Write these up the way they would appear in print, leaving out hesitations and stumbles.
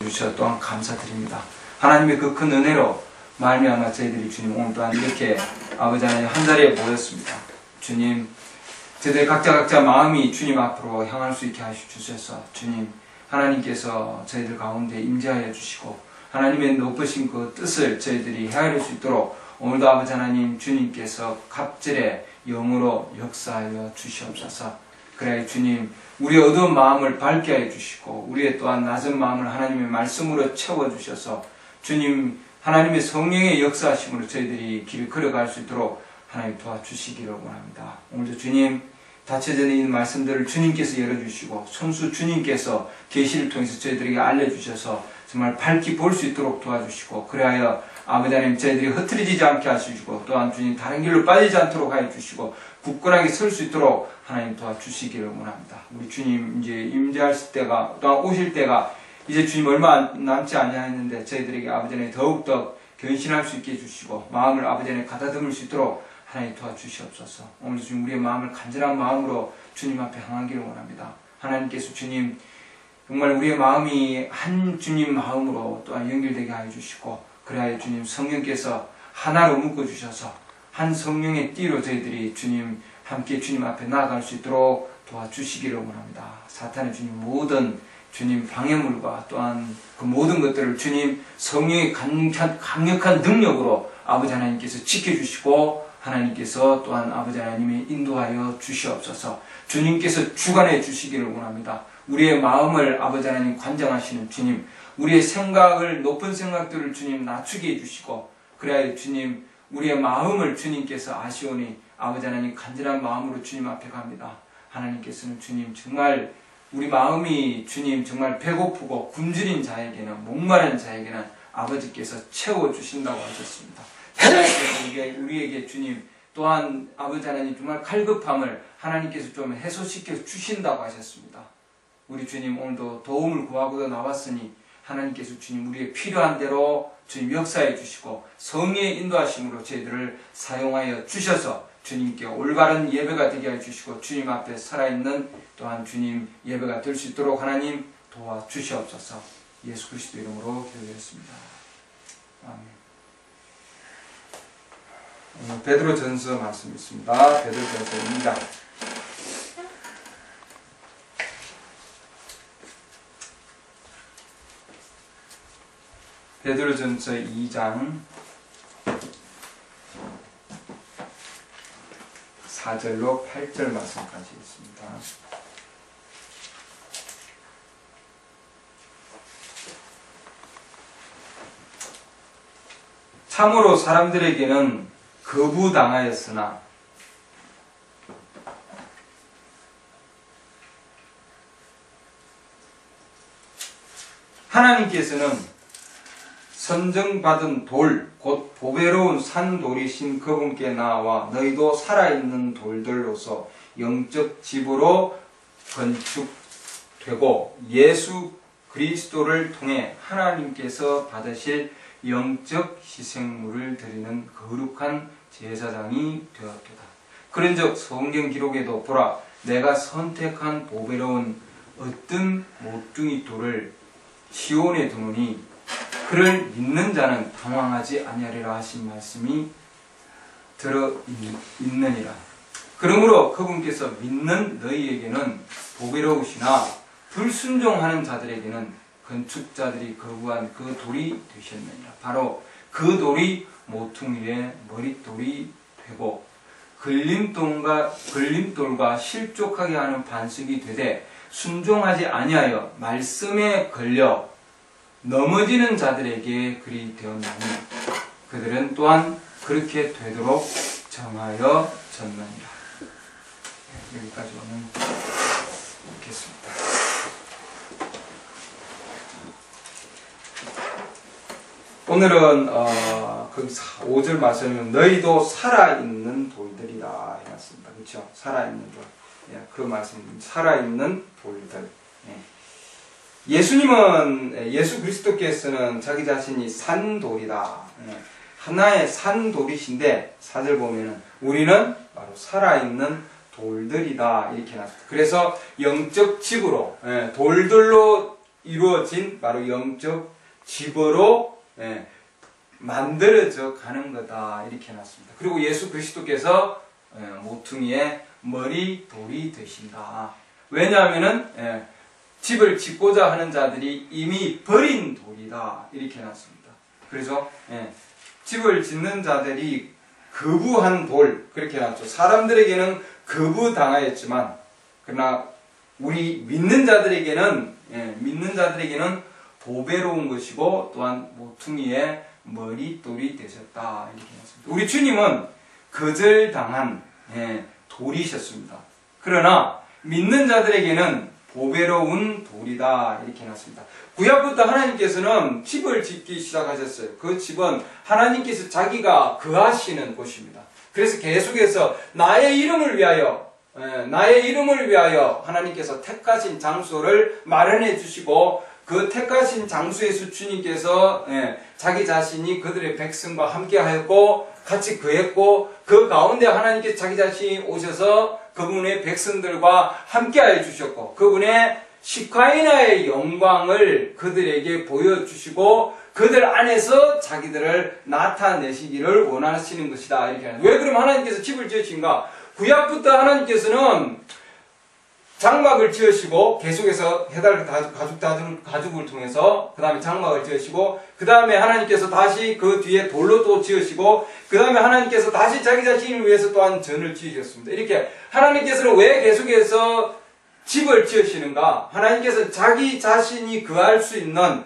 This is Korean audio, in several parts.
주셔 또한 감사드립니다. 하나님의 그 큰 은혜로 말미암아 저희들이 주님 오늘 또한 이렇게 아버지 하나님 한자리에 모였습니다. 주님, 저희들 각자 마음이 주님 앞으로 향할 수 있게 하시옵소서. 주님, 하나님께서 저희들 가운데 임재하여 주시고 하나님의 높으신 그 뜻을 저희들이 헤아릴 수 있도록 오늘도 아버지 하나님 주님께서 갑절의 영으로 역사하여 주시옵소서. 그래 주님, 우리의 어두운 마음을 밝게 하여 주시고 우리의 또한 낮은 마음을 하나님의 말씀으로 채워주셔서 주님 하나님의 성령의 역사하심으로 저희들이 길을 걸어갈 수 있도록 하나님 도와주시기를 원합니다. 오늘도 주님 닫혀져 있는 말씀들을 주님께서 열어주시고 손수 주님께서 계시를 통해서 저희들에게 알려주셔서 정말 밝히 볼 수 있도록 도와주시고 그래야 아버지 하나님 저희들이 흐트러지지 않게 하시고 또한 주님 다른 길로 빠지지 않도록 하여 주시고 굳건하게 설 수 있도록 하나님 도와주시기를 원합니다. 우리 주님 이제 임재할 때가 또한 오실 때가 이제 주님 얼마 남지 아니하였는데 저희들에게 아버지 하나님 더욱더 견신할 수 있게 해주시고 마음을 아버지 하나님 가다듬을 수 있도록 하나님 도와주시옵소서. 오늘 주님 우리의 마음을 간절한 마음으로 주님 앞에 향하기를 원합니다. 하나님께서 주님 정말 우리의 마음이 한 주님 마음으로 또한 연결되게 하여 주시고 그래야 주님 성령께서 하나로 묶어주셔서 한 성령의 띠로 저희들이 주님 함께 주님 앞에 나아갈 수 있도록 도와주시기를 원합니다. 사탄의 주님 모든 주님 방해물과 또한 그 모든 것들을 주님 성령의 강력한 능력으로 아버지 하나님께서 지켜주시고 하나님께서 또한 아버지 하나님이 인도하여 주시옵소서. 주님께서 주관해 주시기를 원합니다. 우리의 마음을 아버지 하나님 관장하시는 주님, 우리의 생각을 높은 생각들을 주님 낮추게 해주시고 그래야 주님 우리의 마음을 주님께서 아시오니 아버지 하나님 간절한 마음으로 주님 앞에 갑니다. 하나님께서는 주님 정말 우리 마음이 주님 정말 배고프고 굶주린 자에게는 목마른 자에게는 아버지께서 채워주신다고 하셨습니다. 하나님께서 우리에게 주님 또한 아버지 하나님 정말 갈급함을 하나님께서 좀 해소시켜 주신다고 하셨습니다. 우리 주님 오늘도 도움을 구하고도 나왔으니 하나님께서 주님 우리의 필요한 대로 주님 역사해 주시고 성령의 인도하심으로 저희들을 사용하여 주셔서 주님께 올바른 예배가 되게 해 주시고 주님 앞에 살아있는 또한 주님 예배가 될 수 있도록 하나님 도와주시옵소서. 예수 그리스도 이름으로 기도드렸습니다. 아멘. 베드로전서 말씀 있습니다. 베드로전서 2장. 베드로전서 2장 4절로 8절 말씀까지 있습니다. 참으로 사람들에게는 거부당하였으나 하나님께서는 선정받은 돌, 곧 보배로운 산돌이신 그분께 나와 너희도 살아있는 돌들로서 영적 집으로 건축되고 예수 그리스도를 통해 하나님께서 받으실 영적 희생물을 드리는 거룩한 제사장이 되었도다. 그런즉 성경 기록에도 보라 내가 선택한 보배로운 어떤 모퉁이 돌을 시온에 두노니 그를 믿는 자는 당황하지 아니하리라 하신 말씀이 들어있느니라. 그러므로 그분께서 믿는 너희에게는 보배로우시나 불순종하는 자들에게는 건축자들이 거부한 그 돌이 되셨느니라. 바로 그 돌이 모퉁이의 머릿돌이 되고 걸림돌과 실족하게 하는 반석이 되되 순종하지 아니하여 말씀에 걸려 넘어지는 자들에게 그리 되었나니 그들은 또한 그렇게 되도록 정하여 졌느니라. 여기까지 오늘 읽겠습니다. 오늘은 그 5절 말씀은 너희도 살아있는 돌들이라 해놨습니다. 그렇죠? 살아있는 돌. 그 말씀, 살아있는 돌들. 예수님은, 예수 그리스도께서는 자기 자신이 산돌이다. 하나의 산돌이신데, 4절 보면은, 우리는 바로 살아있는 돌들이다. 이렇게 해놨습니다. 그래서 영적 집으로, 돌들로 이루어진 바로 영적 집으로 만들어져 가는 거다 이렇게 해놨습니다. 그리고 예수 그리스도께서 모퉁이의 머리 돌이 되신다. 왜냐하면은 집을 짓고자 하는 자들이 이미 버린 돌이다 이렇게 해놨습니다. 그래서 집을 짓는 자들이 거부한 돌 그렇게 해놨죠. 사람들에게는 거부당하였지만 그러나 우리 믿는 자들에게는 보배로운 것이고 또한 모퉁이의 머릿돌이 되셨다 이렇게 했습니다. 우리 주님은 거절당한 돌이셨습니다. 그러나 믿는 자들에게는 보배로운 돌이다 이렇게 해놨습니다. 구약부터 하나님께서는 집을 짓기 시작하셨어요. 그 집은 하나님께서 자기가 거하시는 곳입니다. 그래서 계속해서 나의 이름을 위하여 하나님께서 택하신 장소를 마련해 주시고 그 택하신 장소에서 주님께서 자기 자신이 그들의 백성과 함께 하였고 같이 거했고 그 가운데 하나님께서 자기 자신이 오셔서 그분의 백성들과 함께 하여 주셨고 그분의 시카이나의 영광을 그들에게 보여주시고 그들 안에서 자기들을 나타내시기를 원하시는 것이다 이렇게 하는. 왜 그러면 하나님께서 집을 지으신가? 구약부터 하나님께서는 장막을 지으시고 계속해서 해달 가죽을 통해서 그 다음에 장막을 지으시고 그 다음에 하나님께서 다시 그 뒤에 돌로 또 지으시고 그 다음에 하나님께서 다시 자기 자신을 위해서 또한 전을 지으셨습니다. 이렇게 하나님께서는 왜 계속해서 집을 지으시는가? 하나님께서 자기 자신이 거할 수 있는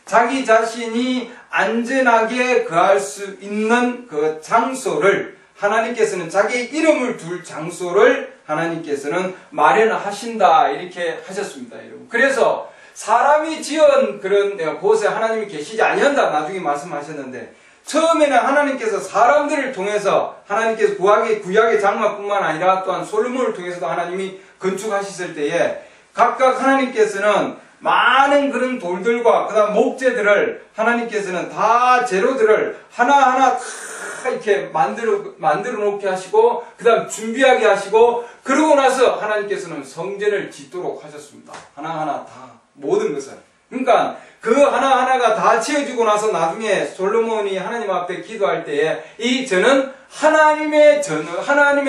자기 자신이 안전하게 거할 수 있는 그 장소를 하나님께서는 자기 이름을 둘 장소를 하나님께서는 마련하신다 이렇게 하셨습니다. 여러분. 그래서 사람이 지은 그런 곳에 하나님이 계시지 아니한다 나중에 말씀하셨는데 처음에는 하나님께서 사람들을 통해서 하나님께서 구약의 장막뿐만 아니라 또한 솔로몬을 통해서도 하나님이 건축하셨을 때에 각각 하나님께서는 많은 그런 돌들과 그 다음 목재들을 하나님께서는 다 재료들을 하나하나 다 이렇게 만들어 놓게 하시고 그 다음 준비하게 하시고 그러고 나서 하나님께서는 성전을 짓도록 하셨습니다. 하나하나 다 모든 것을. 그러니까 그 하나하나가 다 지어지고 나서 나중에 솔로몬이 하나님 앞에 기도할 때에 이 전은 하나님의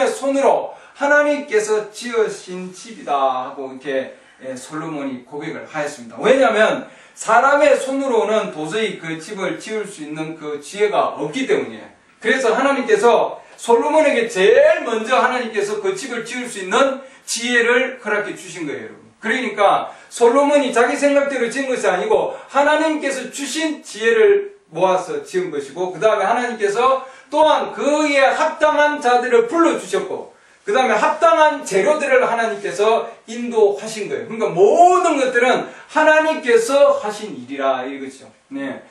손으로 하나님께서 지으신 집이다 하고 이렇게 솔로몬이 고백을 하였습니다. 왜냐하면 사람의 손으로는 도저히 그 집을 지을 수 있는 그 지혜가 없기 때문이에요. 그래서 하나님께서 솔로몬에게 제일 먼저 하나님께서 그 집을 지을 수 있는 지혜를 허락해 주신 거예요, 여러분. 그러니까 솔로몬이 자기 생각대로 지은 것이 아니고 하나님께서 주신 지혜를 모아서 지은 것이고 그 다음에 하나님께서 또한 그에 합당한 자들을 불러주셨고 그 다음에 합당한 재료들을 하나님께서 인도하신 거예요. 그러니까 모든 것들은 하나님께서 하신 일이라 이거죠. 네.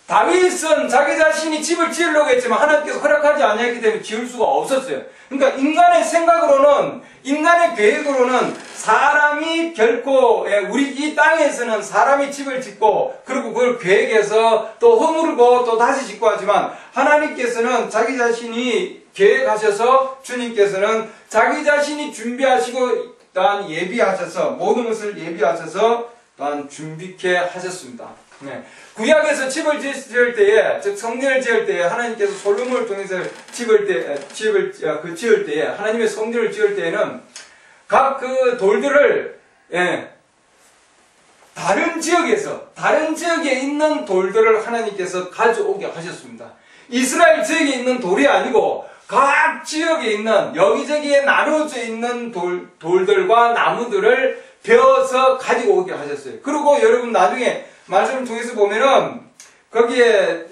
다윗은 자기 자신이 집을 지으려고 했지만 하나님께서 허락하지 아니했기 때문에 지을 수가 없었어요. 그러니까 인간의 생각으로는, 인간의 계획으로는 사람이 결코 우리 이 땅에서는 사람이 집을 짓고 그리고 그걸 계획해서 또 허물고 또 다시 짓고 하지만 하나님께서는 자기 자신이 계획하셔서 주님께서는 자기 자신이 준비하시고 또한 예비하셔서 모든 것을 예비하셔서 또한 준비케 하셨습니다. 네. 구약에서 집을 지을 때에, 즉 성전을 지을 때에 하나님께서 솔로몬을 통해서 지을 때에 하나님의 성전을 지을 때에는 각 그 돌들을 다른 지역에 있는 돌들을 하나님께서 가져오게 하셨습니다. 이스라엘 지역에 있는 돌이 아니고 각 지역에 있는 여기저기에 나눠져 있는 돌들과 나무들을 베어서 가지고 오게 하셨어요. 그리고 여러분 나중에 말씀을 통해서 보면은 거기에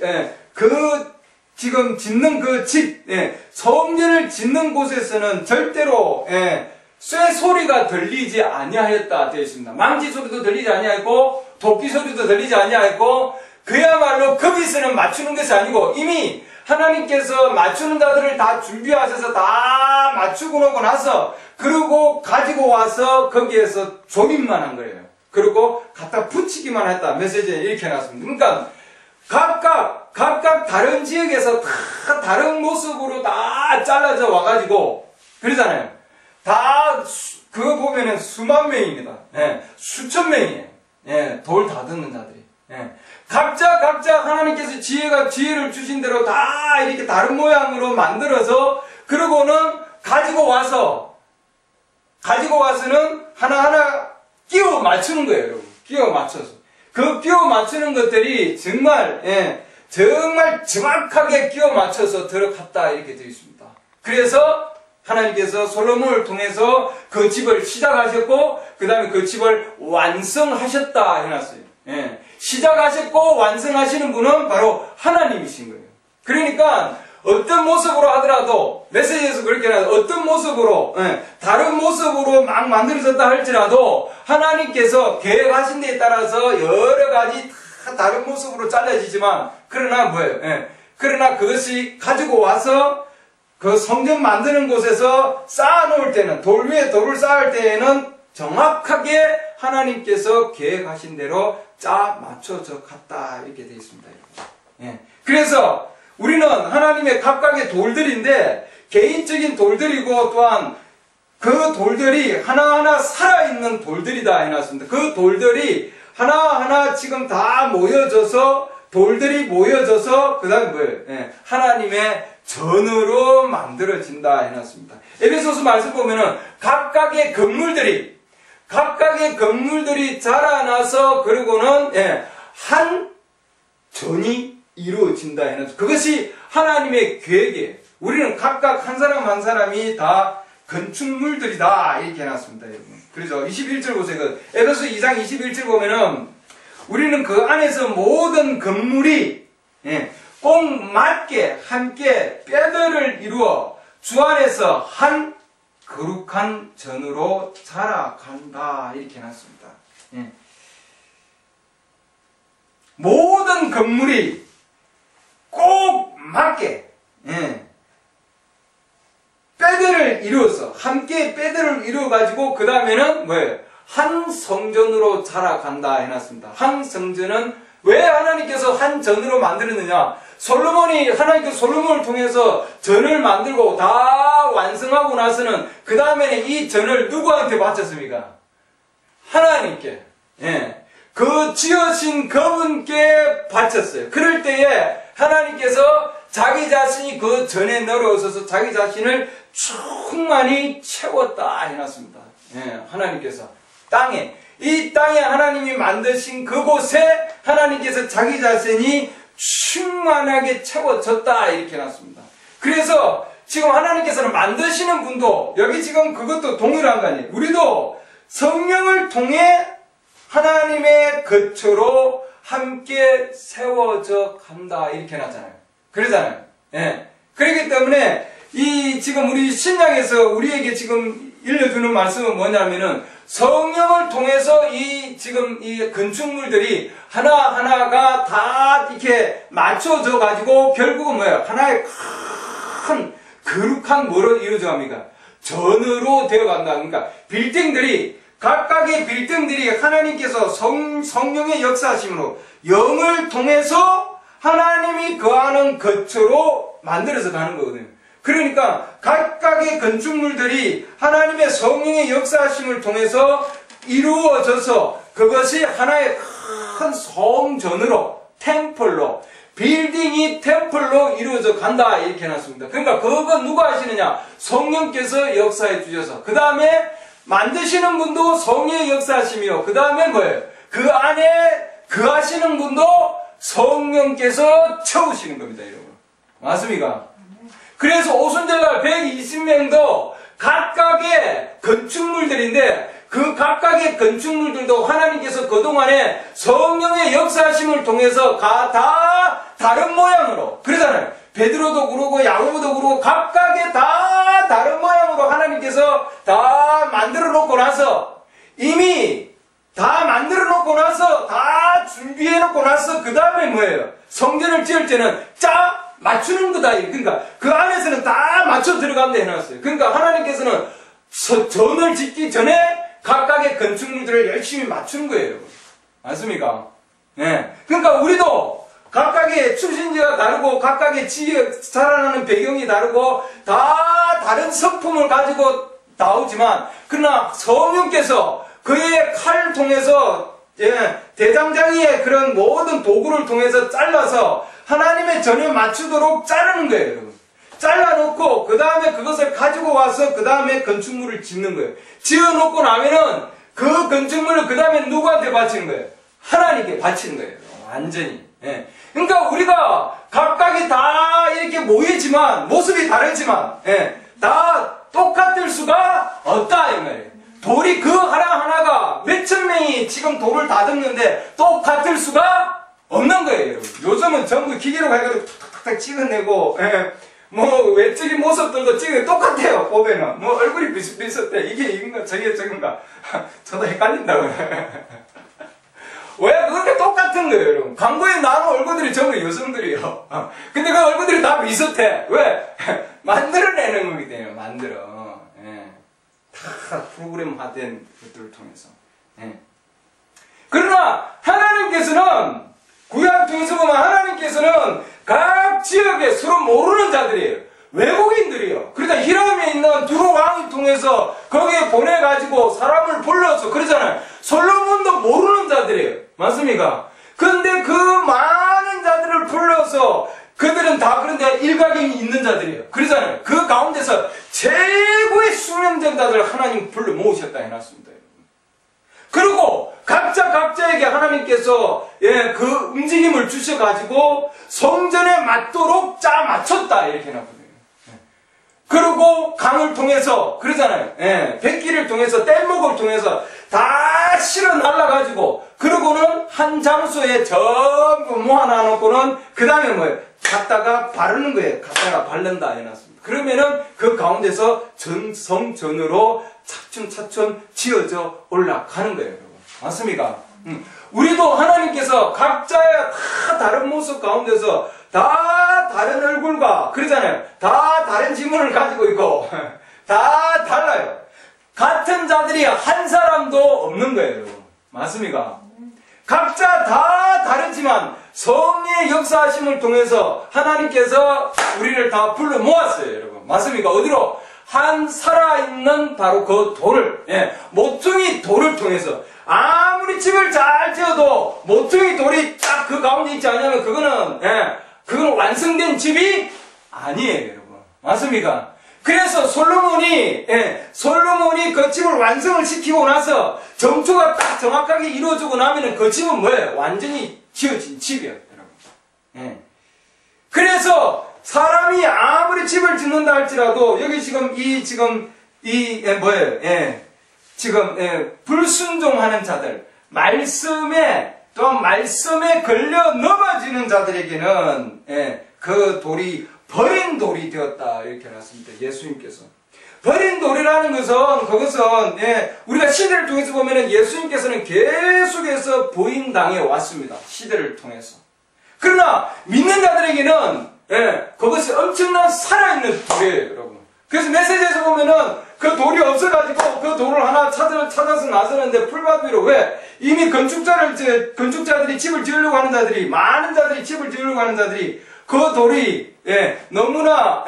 지금 짓는 그 집, 성전을 짓는 곳에서는 절대로 쇠 소리가 들리지 아니하였다 되어 있습니다. 망치 소리도 들리지 아니하였고 도끼 소리도 들리지 아니하였고 그야말로 거기서는 맞추는 것이 아니고 이미 하나님께서 맞추는 자들을 다 준비하셔서 다 맞추고 나고 나서 그리고 가지고 와서 거기에서 조립만 한 거예요. 그리고 갖다 붙이기만 했다. 메시지에 이렇게 해놨습니다. 그러니까 각각 다른 지역에서 다 다른 모습으로 다 잘라져 와가지고 그러잖아요. 다 그거 보면은 수만 명입니다. 수천 명이에요. 예, 돌 다듬는 자들이. 예. 각자 하나님께서 지혜를 주신 대로 다 이렇게 다른 모양으로 만들어서, 그러고는 가지고 와서는 하나하나 끼워 맞추는 거예요, 여러분. 끼워 맞춰서. 그 끼워 맞추는 것들이 정말, 정말 정확하게 끼워 맞춰서 들어갔다, 이렇게 되어 있습니다. 그래서 하나님께서 솔로몬을 통해서 그 집을 시작하셨고, 그 다음에 그 집을 완성하셨다 해놨어요. 시작하셨고 완성하시는 분은 바로 하나님이신 거예요. 그러니까 어떤 모습으로 하더라도, 메시지에서 그렇게 하죠. 어떤 모습으로, 다른 모습으로 막 만들어졌다 할지라도 하나님께서 계획하신 데에 따라서 여러 가지 다 다른 모습으로 잘라지지만, 그러나 뭐예요? 그러나 그것이 가지고 와서 그 성전 만드는 곳에서 쌓아놓을 때는, 돌 위에 돌을 쌓을 때에는 정확하게 하나님께서 계획하신 대로 짜 맞춰져 갔다, 이렇게 되어 있습니다. 그래서 우리는 하나님의 각각의 돌들인데, 개인적인 돌들이고, 또한 그 돌들이 하나하나 살아있는 돌들이다 해놨습니다. 그 돌들이 하나하나 지금 다 모여져서, 돌들이 모여져서, 그 다음에 뭐예요? 하나님의 전으로 만들어진다 해놨습니다. 에베소서 말씀 보면은 각각의 건물들이 자라나서, 그리고는 한 전이 이루어진다 해놨습니다. 그것이 하나님의 계획이에요. 우리는 각각 한 사람 한 사람이 다 건축물들이다, 이렇게 해놨습니다, 여러분. 그래서 21절 보세요. 에베소 2장 21절 보면은 우리는 그 안에서 모든 건물이 꼭 맞게 함께 뼈들을 이루어 주 안에서 한 거룩한 전으로 자라간다, 이렇게 해놨습니다. 모든 건물이 꼭 맞게 뼈들을 이루어서 함께 뼈들을 이루어가지고, 그 다음에는 뭐예요? 한 성전으로 자라간다 해놨습니다. 한 성전은 왜 하나님께서 한 전으로 만들었느냐? 하나님께서 솔로몬을 통해서 전을 만들고 다 완성하고 나서는 그 다음에는 이 전을 누구한테 바쳤습니까? 하나님께. 그 지으신 그분께 바쳤어요. 그럴 때에 하나님께서 자기 자신이 그 전에 내려오셔서 자기 자신을 충만히 채웠다 해놨습니다. 하나님께서 이 땅에 하나님이 만드신 그곳에 하나님께서 자기 자신이 충만하게 채워졌다, 이렇게 해놨습니다. 그래서 지금 하나님께서는 만드시는 분도 여기 지금 그것도 동일한 거 아니에요. 우리도 성령을 통해 하나님의 거처로 함께 세워져 간다, 이렇게 해놨잖아요. 그러잖아요. 그렇기 때문에 지금 우리 신약에서 우리에게 지금 일러주는 말씀은 뭐냐면은, 성령을 통해서 지금 이 건축물들이 하나하나가 다 이렇게 맞춰져 가지고 결국은 뭐예요? 하나의 큰 거룩한 뭐로 이루어져 갑니까? 전으로 되어 간다. 그러니까 각각의 빌딩들이 하나님께서 성령의 역사하심으로 영을 통해서 하나님이 거하는 거처로 만들어서 가는 거거든요. 그러니까 각각의 건축물들이 하나님의 성령의 역사하심을 통해서 이루어져서 그것이 하나의 큰 성전으로, 템플로, 빌딩이 템플로 이루어져 간다, 이렇게 해놨습니다. 그러니까 그건 누가 하시느냐? 성령께서 역사해 주셔서, 그 다음에 만드시는 분도 성령의 역사하심이요, 그 다음에 뭐예요? 그 안에 거하시는 분도 성령께서 채우시는 겁니다, 여러분. 맞습니까? 그래서 오순절날 120명도 각각의 건축물들인데, 그 각각의 건축물들도 하나님께서 그동안에 성령의 역사하심을 통해서 다 다른 모양으로, 그러잖아요. 베드로도 그러고 야고보도 그러고 각각의 다 다른 모양으로 하나님께서 다 만들어 놓고 나서, 이미 다 만들어 놓고 나서, 다 준비해 놓고 나서 그 다음에 뭐예요? 성전을 지을 때는 맞추는 거다. 그러니까 그 안에서는 다 맞춰 들어간다 해놨어요. 그러니까 하나님께서는 전을 짓기 전에 각각의 건축물들을 열심히 맞추는 거예요. 맞습니까? 그러니까 우리도 각각의 출신지가 다르고 각각의 자라나는 배경이 다르고 다 다른 성품을 가지고 나오지만, 그러나 성령께서 그의 칼을 통해서 대장장이의 그런 모든 도구를 통해서 잘라서 하나님의 전에 맞추도록 자르는 거예요, 여러분. 잘라놓고 그 다음에 그것을 가지고 와서 그 다음에 건축물을 짓는 거예요. 지어놓고 나면은 그 건축물을 그 다음에 누구한테 바치는 거예요? 하나님께 바치는 거예요. 완전히. 그러니까 우리가 각각이 다 이렇게 모이지만 모습이 다르지만 다 똑같을 수가 없다 이 말이에요. 돌이 그 하나하나가 몇천 명이 지금 돌을 다듬는데 똑같을 수가 없는 거예요, 여러분. 요즘은 전부 기계로 해가지고 탁탁탁 찍어내고 뭐 외적인 모습들도 찍어 똑같아요. 보면은 뭐 얼굴이 비슷비슷해. 이게 이건가 저게 저건가 저도 헷갈린다고. 왜 그렇게 똑같은 거예요, 여러분? 광고에 나오는 얼굴들이 전부 여성들이요. 근데 그 얼굴들이 다 비슷해. 왜? 만들어내는 거기 때문에 만들어. 다 프로그램화된 것들을 통해서. 그러나 하나님께서는 구약 통해서 보면 하나님께서는 각 지역에 서로 모르는 자들이에요. 외국인들이요. 그러니까 히람에 있는 두로 왕이 통해서 거기에 보내가지고 사람을 불러서 그러잖아요. 솔로몬도 모르는 자들이에요. 맞습니까? 근데 그 많은 자들을 불러서 그들은 다 그런데 일가견이 있는 자들이에요. 그러잖아요. 그 가운데서 최고의 수명자들을 하나님 불러 모으셨다 해놨습니다. 그리고 각자에게 하나님께서 그 움직임을 주셔가지고 성전에 맞도록 맞췄다 이렇게 해놨거든요. 그리고 강을 통해서 그러잖아요. 백기를 통해서 뗏목을 통해서 다 실어 날라가지고 그러고는 한 장소에 전부 모아놔놓고는 그 다음에 뭐예요? 갖다가 바르는 거예요. 갖다가 바른다 해놨습니다. 그러면은 그 가운데서 성전으로 차츰차츰 지어져 올라가는 거예요. 여러분. 맞습니까? 우리도 하나님께서 각자의 다 다른 모습 가운데서 다 다른 얼굴과 그러잖아요. 다 다른 지문을 가지고 있고 다 달라요. 같은 자들이 한 사람도 없는 거예요. 여러분. 맞습니까? 각자 다 다르지만 성령의 역사하심을 통해서 하나님께서 우리를 다 불러 모았어요. 여러분. 맞습니까? 어디로? 한 살아있는 바로 그 돌을 모퉁이 돌을 통해서 아무리 집을 잘 지어도 모퉁이 돌이 딱 그 가운데 있지 않냐면 그거는 완성된 집이 아니에요, 여러분. 맞습니까? 그래서 솔로몬이 그 집을 완성을 시키고 나서 정초가 딱 정확하게 이루어지고 나면은 그 집은 뭐예요? 완전히 지어진 집이에요, 여러분. 그래서 사람이 아무리 집을 짓는다 할지라도 여기 지금 불순종하는 자들, 말씀에 걸려 넘어지는 자들에게는 그 돌이 버린 돌이 되었다 이렇게 해놨습니다. 예수님께서 버린 돌이라는 그것은 우리가 시대를 통해서 보면은 예수님께서는 계속해서 부인당해 왔습니다. 시대를 통해서. 그러나 믿는 자들에게는 그것이 엄청난 살아있는 돌이에요, 여러분. 그래서 메시지에서 보면은 그 돌이 없어가지고 그 돌을 하나 찾아서 나서는데 풀밭 위로 왜? 이미 건축자들이 집을 지으려고 하는 자들이, 많은 자들이 집을 지으려고 하는 자들이 그 돌이 너무나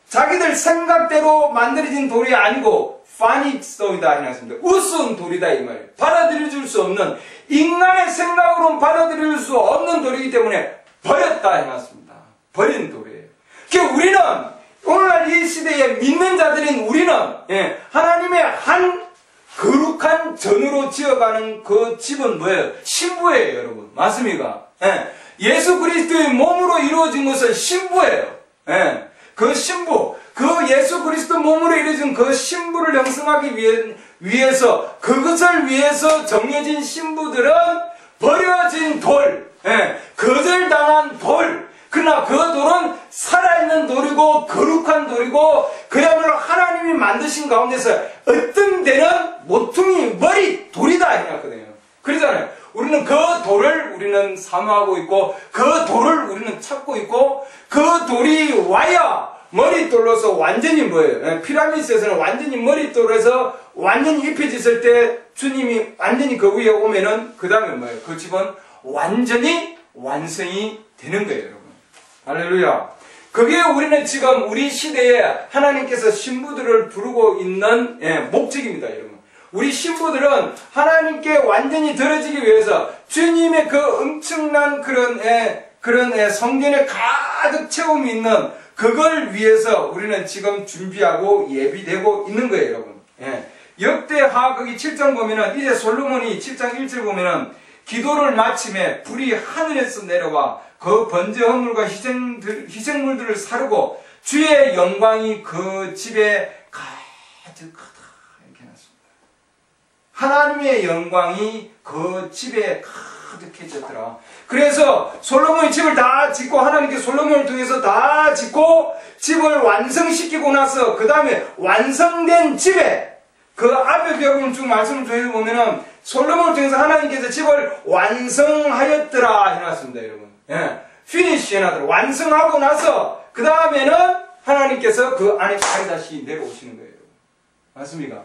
자기들 생각대로 만들어진 돌이 아니고 파닉스토이다 해놨습니다. 우스운 돌이다 이 말이에요. 받아들여줄 수 없는, 인간의 생각으로는 받아들일 수 없는 돌이기 때문에 버렸다 해놨습니다. 버린 돌이에요. 그러니까 우리는 오늘날 이 시대에 믿는 자들인 우리는 하나님의 한 거룩한 전으로 지어가는 그 집은 뭐예요? 신부예요, 여러분. 맞습니까? 예수 그리스도의 몸으로 이루어진 것은 신부예요. 그 신부, 그 예수 그리스도 몸으로 이루어진 그 신부를 형성하기 위해서 그것을 위해서 정해진 신부들은 버려진 돌, 거절당한 돌. 그러나 그 돌은 살아있는 돌이고 거룩한 돌이고 그야말로 하나님이 만드신 가운데서 어떤 데는 모퉁이 머리 돌이다 해놨거든요. 그러잖아요. 우리는 그 돌을 우리는 사모하고 있고 그 돌을 우리는 찾고 있고 그 돌이 와야 머릿돌로서 완전히 뭐예요? 피라미드에서는 완전히 머릿돌에서 완전히 입혀졌을 때 주님이 완전히 그 위에 오면은 그 다음에 뭐예요? 그 집은 완전히 완성이 되는 거예요, 여러분. 할렐루야. 그게 우리는 지금 우리 시대에 하나님께서 신부들을 부르고 있는 목적입니다, 여러분. 우리 신부들은 하나님께 완전히 들어지기 위해서 주님의 그 엄청난 그런 성전에 가득 채움이 있는 그걸 위해서 우리는 지금 준비하고 예비되고 있는 거예요, 여러분. 예. 역대하 거기 7장 보면은 이제 솔로몬이 7장 1절 보면은 기도를 마침에 불이 하늘에서 내려와 그 번제 헌물과 희생물들을 사르고 주의 영광이 그 집에 가득하다 이렇게 해놨습니다. 하나님의 영광이 그 집에 가득해졌더라. 그래서 솔로몬이 집을 다 짓고 하나님께 솔로몬을 통해서 다 짓고 집을 완성시키고 나서 그 다음에 완성된 집에 그 앞에 여러분 쭉 말씀을 드려보면은 솔로몬을 통해서 하나님께서 집을 완성하였더라 해놨습니다, 여러분. 예. 피니시 해놨더라. 완성하고 나서 그 다음에는 하나님께서 그 안에 다시 내려오시는 거예요, 여러분. 맞습니까?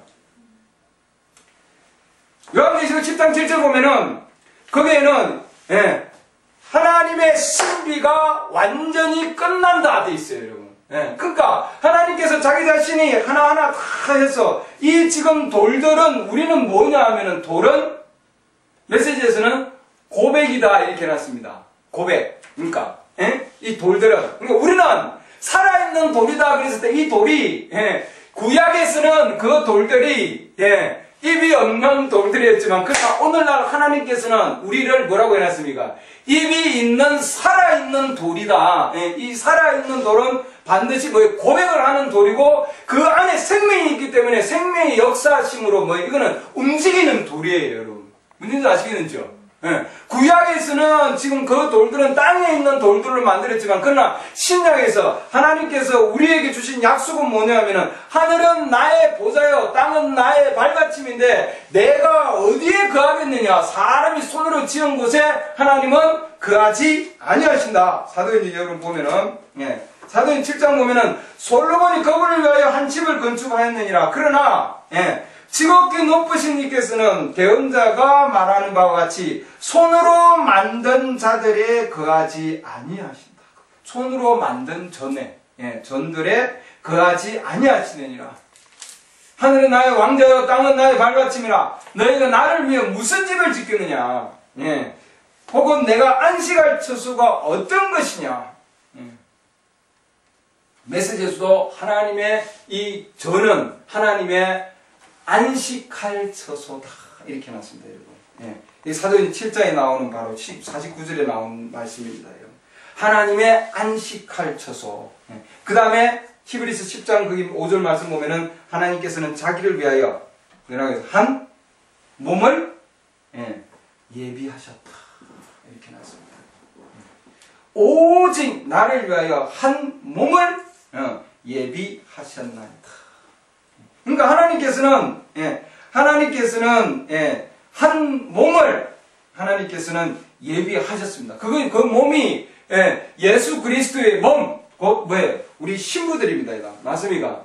요한계시록 10장 7절 보면은 거기에는 하나님의 신비가 완전히 끝난다 돼 있어요, 여러분. 그러니까 하나님께서 자기 자신이 하나하나 다 해서 이 지금 돌들은 우리는 뭐냐 하면은 돌은 메시지에서는 고백이다 이렇게 해놨습니다. 고백. 그러니까 이 돌들은 그러니까 우리는 살아있는 돌이다 그랬을 때 이 돌이 구약에서는 그 돌들이 입이 없는 돌들이었지만 그러나 오늘날 하나님께서는 우리를 뭐라고 해놨습니까? 입이 있는 살아있는 돌이다. 이 살아있는 돌은 반드시 고백을 하는 돌이고 그 안에 생명이 있기 때문에 생명의 역사심으로 이거는 움직이는 돌이에요, 여러분. 뭔지 아시겠죠? 구약에서는 지금 그 돌들은 땅에 있는 돌들을 만들었지만 그러나 신약에서 하나님께서 우리에게 주신 약속은 뭐냐면은 하늘은 나의 보좌요 땅은 나의 발받침인데 내가 어디에 거하겠느냐. 사람이 손으로 지은 곳에 하나님은 거하지 아니하신다. 사도행전 여러분 보면은 사도행 7장 보면은 솔로몬이 그분을 위하여 한 집을 건축하였느니라. 그러나 지극히 높으신 이께서는 대언자가 말하는 바와 같이 손으로 만든 자들에 거하지 아니하신다. 손으로 만든 전들에 거하지 아니하시느니라. 하늘은 나의 왕자여 땅은 나의 발받침이라. 너희가 나를 위해 무슨 집을 짓겠느냐. 혹은 내가 안식할 처소가 어떤 것이냐. 메시지에서도 하나님의 이 전은 하나님의 안식할 처소다 이렇게 해놨습니다, 여러분. 이 사도행 7장에 나오는 바로 49절에 나온 말씀입니다, 여러분. 하나님의 안식할 처소. 그 다음에 히브리서 10장 거기 5절 말씀 보면은 하나님께서는 자기를 위하여 한 몸을 예비하셨다 이렇게 나왔습니다. 오직 나를 위하여 한 몸을 예비하셨나이다. 그러니까 하나님께서는 한 몸을 하나님께서는 예비하셨습니다. 그 몸이 예수 그리스도의 몸, 곧 뭐예요? 우리 신부들입니다. 맞습니까?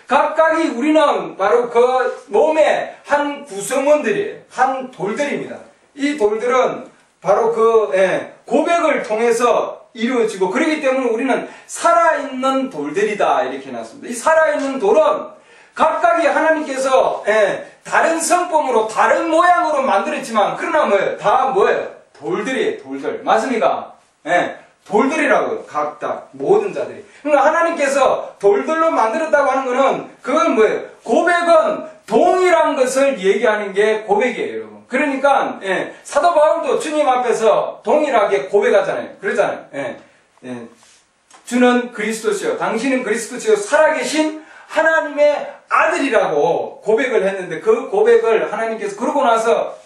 각각이 우리는 바로 그 몸의 한 구성원들이에요. 한 돌들입니다. 이 돌들은 바로 그 고백을 통해서 이루어지고 그렇기 때문에 우리는 살아있는 돌들이다 이렇게 해놨습니다. 이 살아있는 돌은 각각이 하나님께서 다른 성품으로 다른 모양으로 만들었지만 그러나 뭐예요? 다 뭐예요? 돌들이에요. 돌들. 맞습니까? 돌들이라고요. 각각 모든 자들이. 그러니까 하나님께서 돌들로 만들었다고 하는 거는 그건 뭐예요? 고백은 동일한 것을 얘기하는 게 고백이에요, 여러분. 그러니까 사도 바울도 주님 앞에서 동일하게 고백하잖아요. 그러잖아요. 주는 그리스도시요 당신은 그리스도시요 살아계신 하나님의 아들이라고 고백을 했는데 그 고백을 하나님께서 그러고 나서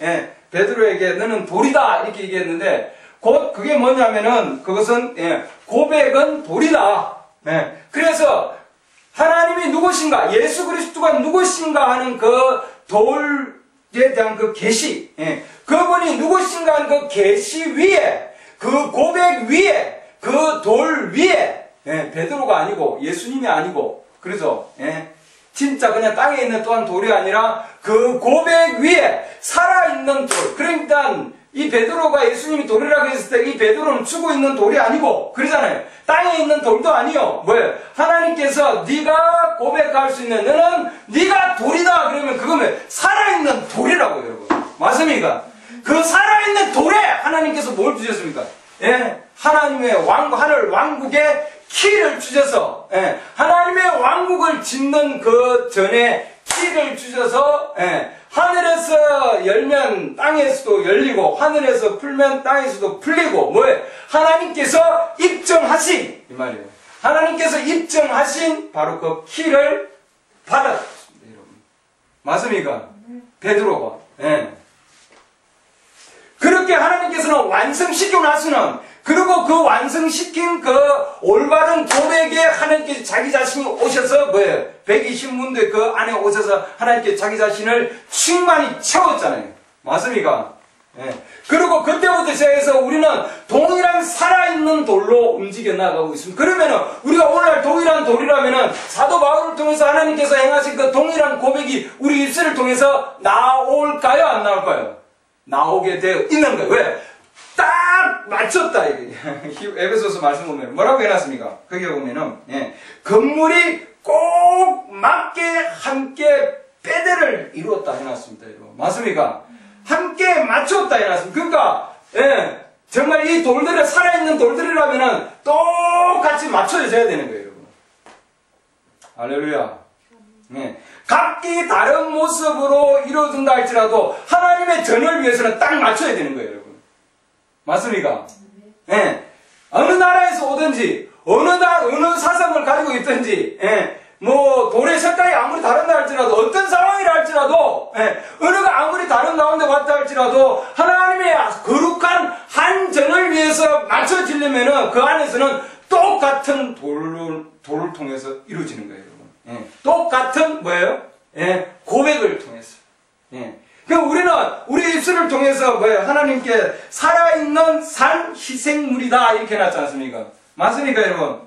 베드로에게 너는 돌이다 이렇게 얘기했는데 곧 그게 뭐냐면은 그것은 고백은 돌이다. 그래서 하나님이 누구신가 예수 그리스도가 누구신가 하는 그 돌에 대한 그 계시 그분이 누구신가 하는 그 계시 위에 그 고백 위에 그 돌 위에 베드로가 아니고 예수님이 아니고 그래서 진짜 그냥 땅에 있는 또한 돌이 아니라 그 고백 위에 살아있는 돌. 그러니까 이 베드로가 예수님이 돌이라고 했을 때 이 베드로는 추고 있는 돌이 아니고 그러잖아요. 땅에 있는 돌도 아니요. 뭐예요? 하나님께서 네가 고백할 수 있는 너는 네가 돌이다. 그러면 그거는 살아있는 돌이라고 여러분. 맞습니까? 그 살아있는 돌에 하나님께서 뭘 주셨습니까? 예, 하나님의 왕국, 하늘 왕국의 키를 주셔서, 예, 하나님의 왕국을 짓는 그 전에 키를 주셔서, 예, 하늘에서 열면 땅에서도 열리고, 하늘에서 풀면 땅에서도 풀리고, 뭐예요? 하나님께서 입증하신, 이 말이에요. 하나님께서 입증하신 바로 그 키를 받았습니다, 여러분. 맞습니까? 베드로가. 예. 그렇게 하나님께서는 완성시키고 나서는, 그리고 그 완성시킨 그 올바른 고백에 하나님께서 자기 자신이 오셔서 뭐예요? 120문대 그 안에 오셔서 하나님께서 자기 자신을 충만히 채웠잖아요. 맞습니까? 예. 그리고 그때부터 시작해서 우리는 동일한 살아있는 돌로 움직여 나가고 있습니다. 그러면은 우리가 오늘 동일한 돌이라면은 사도 바울을 통해서 하나님께서 행하신 그 동일한 고백이 우리 입술을 통해서 나올까요? 안 나올까요? 나오게 되어 있는 거예요. 왜? 딱 맞췄다. 이게. 에베소서 말씀 보면 뭐라고 해놨습니까? 거기 보면은, 예. 건물이 꼭 맞게 함께 빼대를 이루었다 해놨습니다. 여러분. 맞습니까? 함께 맞췄다 해놨습니다. 그러니까, 예. 정말 이 돌들을, 살아있는 돌들이라면은 똑같이 맞춰져야 되는 거예요, 여러분. 할렐루야. 예. 각기 다른 모습으로 이루어진다 할지라도 하나님의 전을 위해서는 딱 맞춰야 되는 거예요, 여러분. 맞습니까? 예. 어느 나라에서 오든지, 어느 사상을 가지고 있든지, 예. 뭐, 돌의 색깔이 아무리 다른다 할지라도, 어떤 상황이라 할지라도, 예. 어느가 아무리 다른 가운데 왔다 할지라도, 하나님의 거룩한 한 전을 위해서 맞춰지려면은 그 안에서는 똑같은 돌을 통해서 이루어지는 거예요. 예, 똑같은 뭐예요? 예, 고백을 통해서. 예. 그럼 우리는 우리 입술을 통해서 뭐예요? 하나님께 살아있는 산 희생물이다 이렇게 해놨지 않습니까? 맞습니까, 여러분?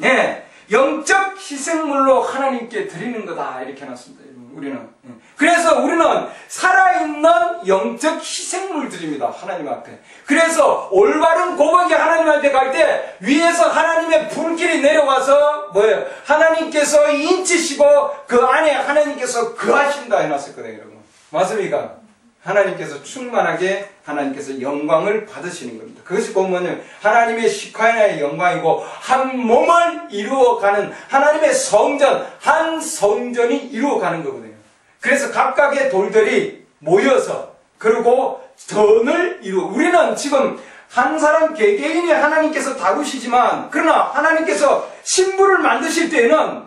예, 영적 희생물로 하나님께 드리는 거다 이렇게 해놨습니다, 여러분. 우리는. 예. 그래서 우리는 살아있는 영적 희생물들입니다, 하나님 앞에. 그래서 올바른 고백이 하나님한테 갈 때 위에서 하나님의 불길이 내려와서 뭐예요? 하나님께서 인치시고 그 안에 하나님께서 거하신다 해놨었거든요, 여러분. 맞습니까? 하나님께서 충만하게 하나님께서 영광을 받으시는 겁니다. 그것이 보면 하나님의 시카나의 영광이고 한 몸을 이루어가는 하나님의 성전, 한 성전이 이루어가는 거거든요. 그래서 각각의 돌들이 모여서 그리고 전을 이루어. 우리는 지금 한 사람 개개인이 하나님께서 다루시지만 그러나 하나님께서 신부를 만드실 때는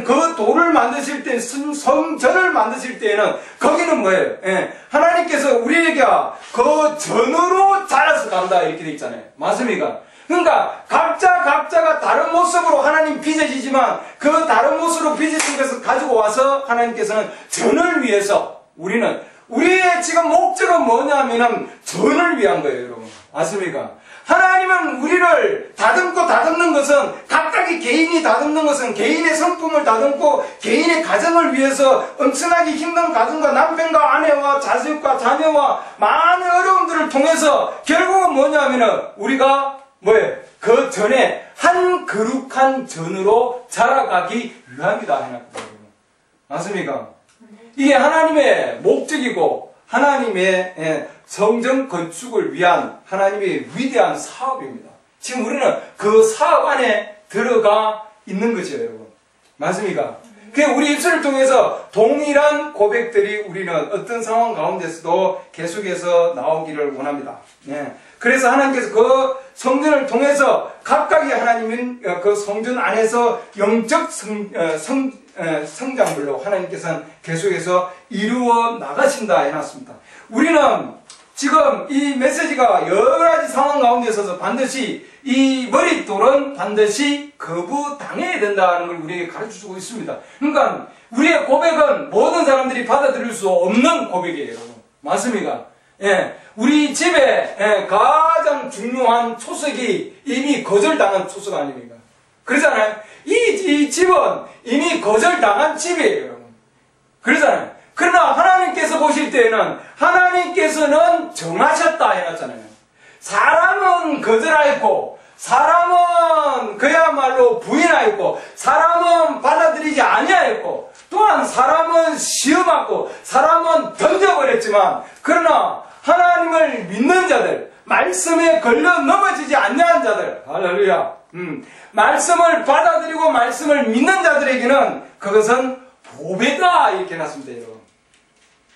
그 돌을 만드실 때 성전을 만드실 때에는 거기는 뭐예요? 예, 하나님께서 우리에게 그 전으로 자라서 간다 이렇게 돼 있잖아요. 맞습니까? 그러니까 각자가 다른 모습으로 하나님 빚어지지만 그 다른 모습으로 빚어진 것을 가지고 와서 하나님께서는 전을 위해서 우리의 지금 목적은 뭐냐면은 전을 위한 거예요, 여러분. 맞습니까? 하나님은 우리를 다듬는 것은 각각의 개인이 다듬는 것은 개인의 성품을 다듬고 개인의 가정을 위해서 엄청나게 힘든 가정과 남편과 아내와 자식과 자녀와 많은 어려움들을 통해서 결국은 뭐냐면은 우리가 뭐예요? 그 전에 한 거룩한 전으로 자라가기 위함이다 해놨거든요. 맞습니까? 이게 하나님의 목적이고 하나님의 성전 건축을 위한 하나님의 위대한 사업입니다. 지금 우리는 그 사업 안에 들어가 있는 거죠, 여러분. 맞습니까? 우리 입술을 통해서 동일한 고백들이 우리는 어떤 상황 가운데서도 계속해서 나오기를 원합니다. 네. 그래서 하나님께서 그 성전을 통해서 각각의 하나님은 그 성전 안에서 영적 성장물로 하나님께서는 계속해서 이루어 나가신다 해놨습니다. 우리는 지금 이 메시지가 여러 가지 상황 가운데 있어서 반드시 이 머릿돌은 반드시 거부당해야 된다는 걸 우리에게 가르쳐주고 있습니다. 그러니까 우리의 고백은 모든 사람들이 받아들일 수 없는 고백이에요, 여러분. 맞습니까? 예, 우리 집에 가장 중요한 초석이 이미 거절당한 초석 아닙니까? 그러잖아요. 이 집은 이미 거절당한 집이에요, 여러분. 그러잖아요. 그러나 하나님께서 보실 때에는 하나님께서는 정하셨다 해놨잖아요. 사람은 거절하였고 사람은 그야말로 부인하였고, 사람은 받아들이지 아니하였고, 또한 사람은 시험하고, 사람은 던져버렸지만, 그러나 하나님을 믿는 자들, 말씀에 걸려 넘어지지 않는 자들, 할렐루야. 말씀을 받아들이고 말씀을 믿는 자들에게는 그것은 보배다, 이렇게 해놨습니다, 여러분.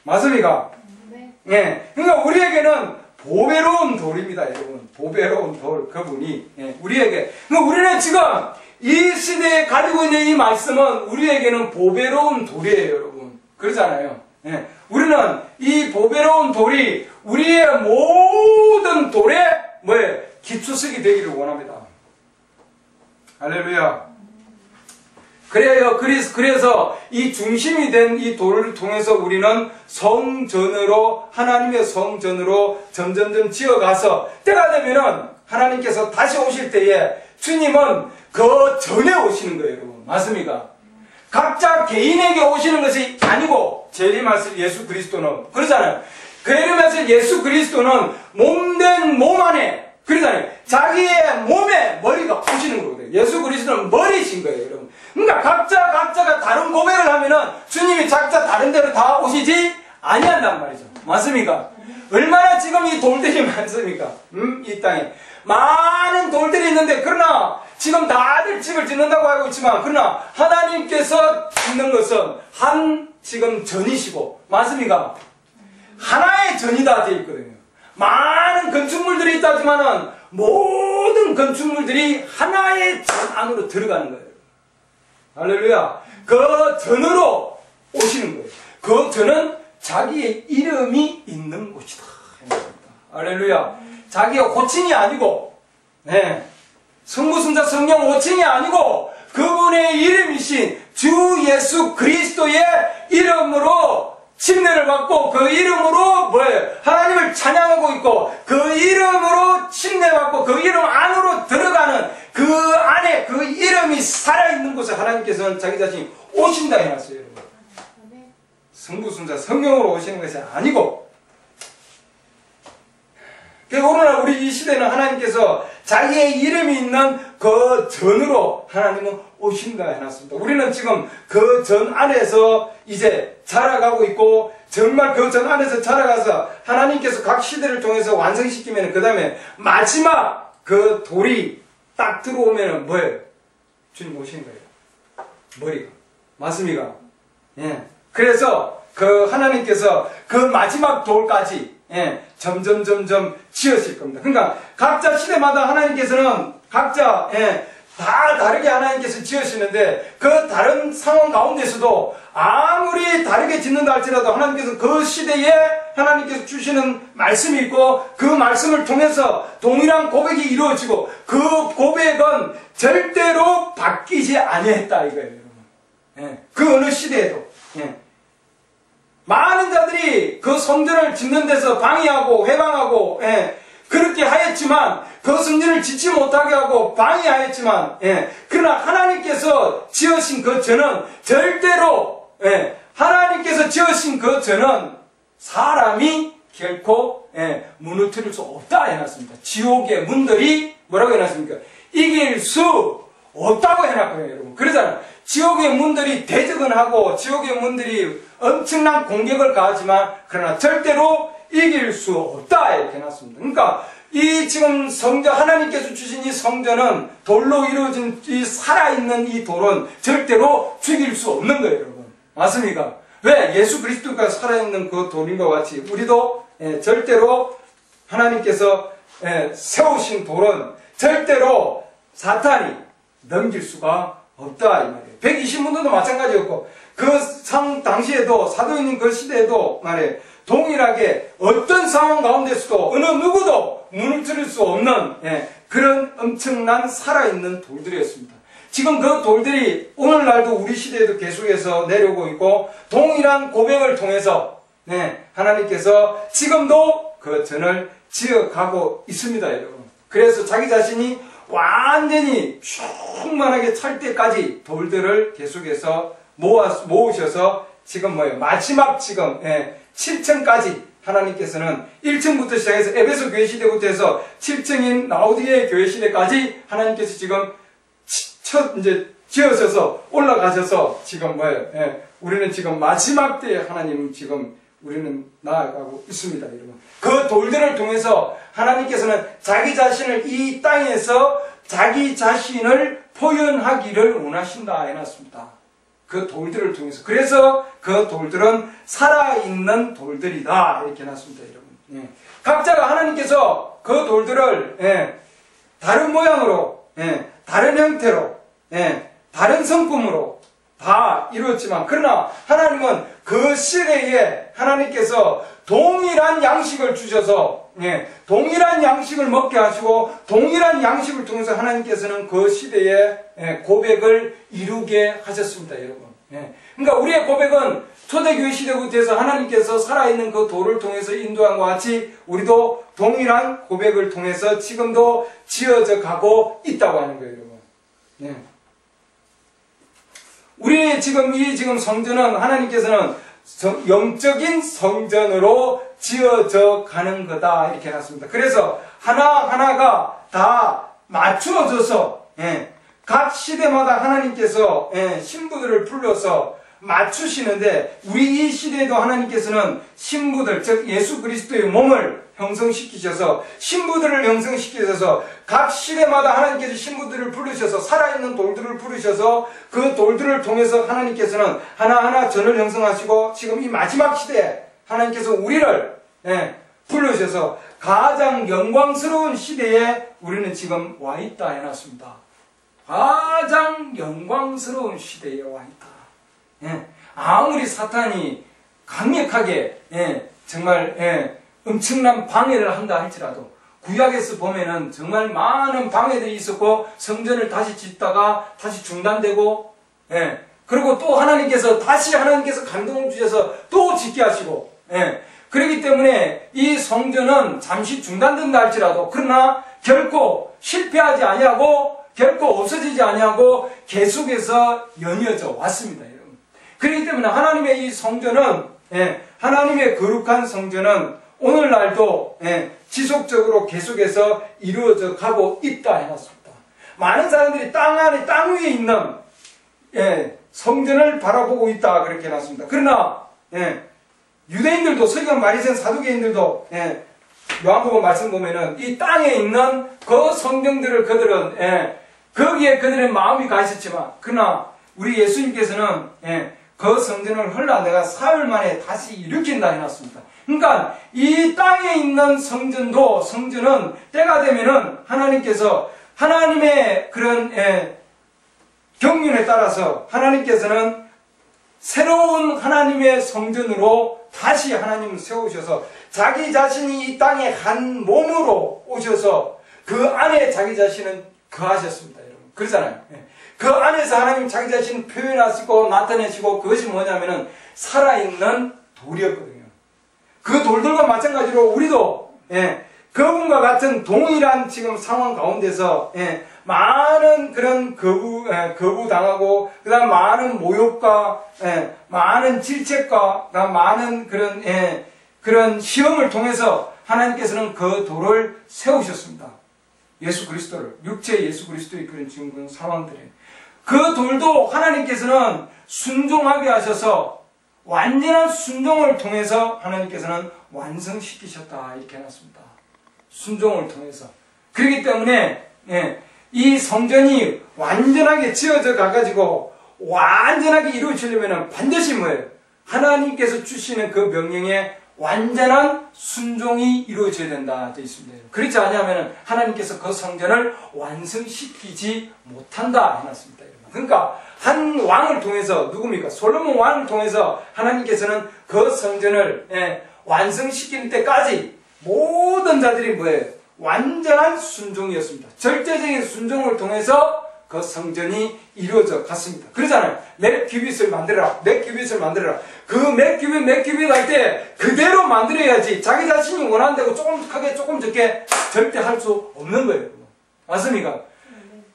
맞습니까? 네. 예. 그러니까 우리에게는 보배로운 돌입니다, 여러분. 보배로운 돌, 그분이. 예, 우리에게. 그러니까 우리는 지금 이 시대에 가지고 있는 이 말씀은 우리에게는 보배로운 돌이에요, 여러분. 그러잖아요. 예. 우리는 이 보배로운 돌이 우리의 모든 돌의 기초석이 되기를 원합니다. 할렐루야. 그래서 이 중심이 된 이 돌을 통해서 우리는 성전으로, 하나님의 성전으로 점점점 지어가서 때가 되면은 하나님께서 다시 오실 때에 주님은 그 전에 오시는 거예요, 여러분. 맞습니까? 각자 개인에게 오시는 것이 아니고, 재림하실 예수 그리스도는, 그러잖아요. 재림하실 예수 그리스도는 몸된 몸 안에, 그러잖아요. 자기의 몸에 머리가 오시는 거거든요. 예수 그리스도는 머리신 거예요, 여러분. 그러니까 각자가 다른 고백을 하면은 주님이 각자 다른 데로 다 오시지 아니한단 말이죠. 맞습니까? 얼마나 지금 이 돌들이 많습니까? 이 땅에. 많은 돌들이 있는데, 그러나 지금 다들 집을 짓는다고 하고 있지만, 그러나 하나님께서 짓는 것은 한 지금 전이시고, 맞습니까? 하나의 전이다 되어 있거든요. 많은 건축물들이 있다지만은 모든 건축물들이 하나의 전 안으로 들어가는 거예요. 할렐루야. 그 전으로 오시는 거예요. 그 전은 자기의 이름이 있는 곳이다. 할렐루야. 자기가 호칭이 아니고, 네. 성부순자 성령 호칭이 아니고, 그분의 이름이신 주 예수 그리스도의 이름으로 침례를 받고, 그 이름으로 하나님을 찬양하고 있고, 그 이름으로 침례받고, 그 이름 안으로 들어가는 그 안에 그 이름이 살아있는 곳에 하나님께서는 자기 자신이 오신다 해놨어요, 여러분. 성부순자 성령으로 오시는 것이 아니고, 오늘날 우리 이 시대는 하나님께서 자기의 이름이 있는 그 전으로 하나님은 오신다 해놨습니다. 우리는 지금 그 전 안에서 이제 자라가고 있고, 정말 그 전 안에서 자라가서 하나님께서 각 시대를 통해서 완성시키면, 그 다음에 마지막 그 돌이 딱 들어오면 뭐예요? 주님 오시는 거예요. 머리가. 맞습니까? 예. 그래서 그 하나님께서 그 마지막 돌까지 점점 지으실 겁니다. 그러니까 각자 시대마다 하나님께서는 각자 다 다르게 하나님께서 지으시는데, 그 다른 상황 가운데서도 아무리 다르게 짓는다 할지라도 하나님께서 그 시대에 하나님께서 주시는 말씀이 있고, 그 말씀을 통해서 동일한 고백이 이루어지고, 그 고백은 절대로 바뀌지 아니했다 이거예요, 여러분. 그 어느 시대에도. 많은 자들이 그 성전을 짓는 데서 방해하고 회방하고 그렇게 하였지만, 그 성전을 짓지 못하게 하고 방해하였지만, 그러나 하나님께서 지으신 그 전은 절대로 하나님께서 지으신 그 전은 사람이 결코 무너뜨릴 수 없다 해놨습니다. 지옥의 문들이 뭐라고 해놨습니까? 이길 수 없다고 해놨거든요, 여러분. 그러잖아요. 지옥의 문들이 대적은 하고 지옥의 문들이 엄청난 공격을 가하지만, 그러나 절대로 이길 수 없다 이렇게 해놨습니다. 그러니까 이 지금 성전, 하나님께서 주신 이 성전은 돌로 이루어진 이 살아있는 이 돌은 절대로 죽일 수 없는 거예요, 여러분. 맞습니까? 왜? 예수 그리스도가 살아있는 그 돌인 것 같이 우리도 절대로 하나님께서 세우신 돌은 절대로 사탄이 넘길 수가 없다 이 말이에요. 120문도도 마찬가지였고, 그 당시에도 사도인인 그 시대에도 말이에요. 동일하게 어떤 상황 가운데서도 어느 누구도 무너뜨릴 수 없는 그런 엄청난 살아있는 돌들이었습니다. 지금 그 돌들이 오늘날도 우리 시대에도 계속해서 내려오고 있고, 동일한 고백을 통해서 하나님께서 지금도 그 전을 지어가고 있습니다, 여러분. 그래서 자기 자신이 완전히 충만하게 찰 때까지 돌들을 계속해서 모으셔서 지금 마지막 지금 7층까지 하나님께서는 1층부터 시작해서 에베소 교회 시대부터 해서 7층인 라오디게 교회 시대까지 하나님께서 지금 이제 지어져서 올라가셔서 지금 뭐예요? 예, 우리는 지금 마지막 때에 하나님 지금 우리는 나아가고 있습니다, 여러분. 그 돌들을 통해서 하나님께서는 자기 자신을 이 땅에서 자기 자신을 표현하기를 원하신다 해놨습니다. 그 돌들을 통해서. 그래서 그 돌들은 살아있는 돌들이다 이렇게 해놨습니다, 여러분. 예. 각자가 하나님께서 그 돌들을 다른 모양으로, 다른 형태로, 다른 성품으로 다 이루었지만, 그러나 하나님은 그 시대에 하나님께서 동일한 양식을 주셔서 동일한 양식을 먹게 하시고 동일한 양식을 통해서 하나님께서는 그 시대에 고백을 이루게 하셨습니다, 여러분. 그러니까 우리의 고백은 초대교회 시대부터 해서 하나님께서 살아있는 그 돌을 통해서 인도한 것 같이 우리도 동일한 고백을 통해서 지금도 지어져 가고 있다고 하는 거예요, 여러분. 우리 지금 성전은 하나님께서는 영적인 성전으로 지어져 가는 거다 이렇게 해놨습니다. 그래서 하나하나가 다 맞추어져서 각 시대마다 하나님께서 신부들을 불러서 맞추시는데, 우리 이 시대에도 하나님께서는 신부들, 즉 예수 그리스도의 몸을 형성시키셔서 신부들을 형성시키셔서 각 시대마다 하나님께서 신부들을 부르셔서 살아있는 돌들을 부르셔서 그 돌들을 통해서 하나님께서는 하나하나 전을 형성하시고 지금 이 마지막 시대에 하나님께서 우리를 부르셔서 가장 영광스러운 시대에 우리는 지금 와 있다 해놨습니다. 가장 영광스러운 시대에 와 있다. 아무리 사탄이 강력하게 정말 엄청난 방해를 한다 할지라도, 구약에서 보면은 정말 많은 방해들이 있었고 성전을 다시 짓다가 다시 중단되고, 그리고 또 하나님께서 감동을 주셔서 또 짓게 하시고, 그렇기 때문에 이 성전은 잠시 중단된다 할지라도 그러나 결코 실패하지 아니하고 결코 없어지지 아니하고 계속해서 연이어져 왔습니다, 여러분. 그렇기 때문에 하나님의 이 성전은, 하나님의 거룩한 성전은 오늘날도 지속적으로 계속해서 이루어져 가고 있다 해놨습니다. 많은 사람들이 땅 위에 있는 성전을 바라보고 있다 그렇게 해놨습니다. 그러나 유대인들도, 서기관 바리새인 사두개인들도 요한복음 말씀 보면은 이 땅에 있는 그 성경들을 그들은 거기에 그들의 마음이 가 있었지만, 그러나 우리 예수님께서는 그 성전을 헐라 내가 사흘 만에 다시 일으킨다 해놨습니다. 그러니까 이 땅에 있는 성전은 때가 되면은 하나님께서 하나님의 그런 경륜에 따라서 하나님께서는 새로운 하나님의 성전으로 다시 하나님을 세우셔서 자기 자신이 이 땅에 한 몸으로 오셔서 그 안에 자기 자신은 거하셨습니다, 여러분. 그렇잖아요. 그 안에서 하나님 자기 자신을 표현하시고 나타내시고, 그것이 뭐냐면은 살아있는 돌이었거든요. 그 돌들과 마찬가지로 우리도 그분과 같은 동일한 지금 상황 가운데서 많은 그런 거부당하고, 그 다음 많은 모욕과 많은 질책과 그다음 많은 그런 시험을 통해서 하나님께서는 그 돌을 세우셨습니다. 예수 그리스도를, 육체 예수 그리스도의 그런 지금 그런 상황들에 그 돌도 하나님께서는 순종하게 하셔서 완전한 순종을 통해서 하나님께서는 완성시키셨다 이렇게 해놨습니다. 순종을 통해서. 그렇기 때문에 이 성전이 완전하게 지어져 가가지고 완전하게 이루어지려면 반드시 뭐예요? 하나님께서 주시는 그 명령에 완전한 순종이 이루어져야 된다 되어 있습니다. 그렇지 않으면 하나님께서 그 성전을 완성시키지 못한다 해놨습니다. 그러니까 한 왕을 통해서, 누굽니까? 솔로몬 왕을 통해서 하나님께서는 그 성전을 완성시키는 때까지 모든 자들이 뭐예요? 완전한 순종이었습니다. 절대적인 순종을 통해서 그 성전이 이루어져 갔습니다. 그러잖아요. 몇 큐빗을 만들어라. 몇 큐빗을 만들어라. 그 몇 큐빗 할 때 그대로 만들어야지 자기 자신이 원하는 대로 조금 크게 조금 적게 절대 할 수 없는 거예요. 맞습니까?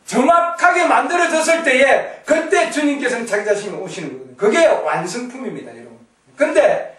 정확하게 만들어졌을 때에 그때 주님께서는 자기 자신이 오시는 거거든요. 그게 완성품입니다, 여러분. 근데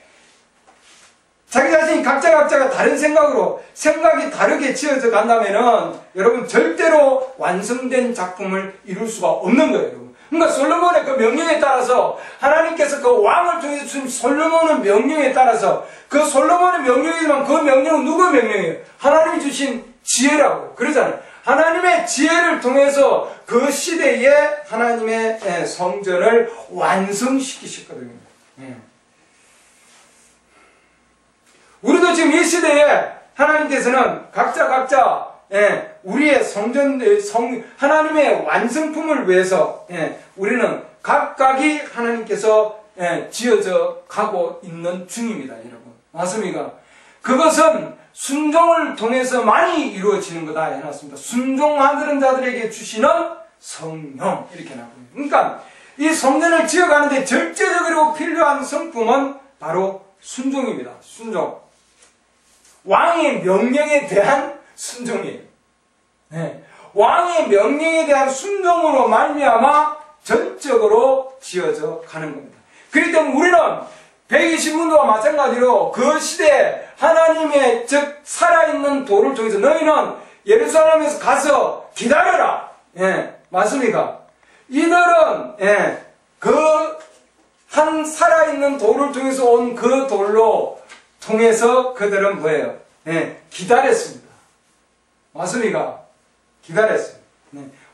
자기 자신이 각자가 다른 생각이 다르게 지어져 간다면은 여러분 절대로 완성된 작품을 이룰 수가 없는 거예요, 여러분. 그러니까 솔로몬의 그 명령에 따라서 하나님께서 그 왕을 통해서 주신 솔로몬의 명령에 따라서 그 솔로몬의 명령이지만 그 명령은 누구의 명령이에요? 하나님이 주신 지혜라고 그러잖아요. 하나님의 지혜를 통해서 그 시대에 하나님의 성전을 완성시키셨거든요. 우리도 지금 이 시대에 하나님께서는 각자 우리의 하나님의 완성품을 위해서 우리는 각각이 하나님께서 지어져 가고 있는 중입니다, 여러분. 맞습니까? 그것은 순종을 통해서 많이 이루어지는 거다 해놨습니다. 순종하는 자들에게 주시는 성령 이렇게 나옵니다. 그러니까 이 성전을 지어가는데 절대적으로 필요한 성품은 바로 순종입니다. 순종. 왕의 명령에 대한 순종이에요. 왕의 명령에 대한 순종으로 말미암아 전적으로 지어져 가는 겁니다. 그렇기 때문에 우리는 120문도와 마찬가지로 그 시대에 하나님의 즉 살아있는 돌을 통해서 너희는 예루살렘에서 가서 기다려라. 맞습니까? 이들은 그 한 살아있는 돌을 통해서 온 그 돌로 통해서 그들은 뭐예요? 기다렸습니다. 맞습니까? 기다렸어요.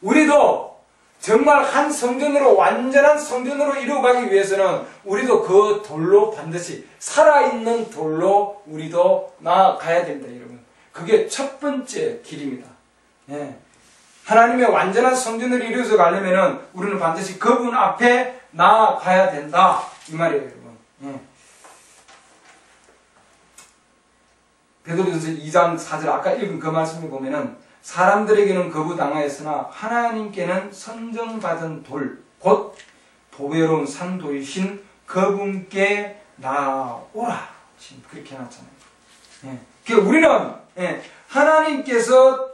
우리도 정말 한 성전으로 완전한 성전으로 이루어가기 위해서는 우리도 그 돌로 반드시 살아있는 돌로 우리도 나아가야 됩니다, 여러분. 그게 첫 번째 길입니다. 하나님의 완전한 성전을 이루어서 가려면은 우리는 반드시 그분 앞에 나아가야 된다 이 말이에요, 여러분. 베드로전서 2장 4절 아까 읽은 그 말씀을 보면은 사람들에게는 거부당하였으나 하나님께는 선정받은 돌, 곧 보배로운 산돌이신 그분께 나오라. 지금 그렇게 해놨잖아요. 그러니까 우리는 하나님께서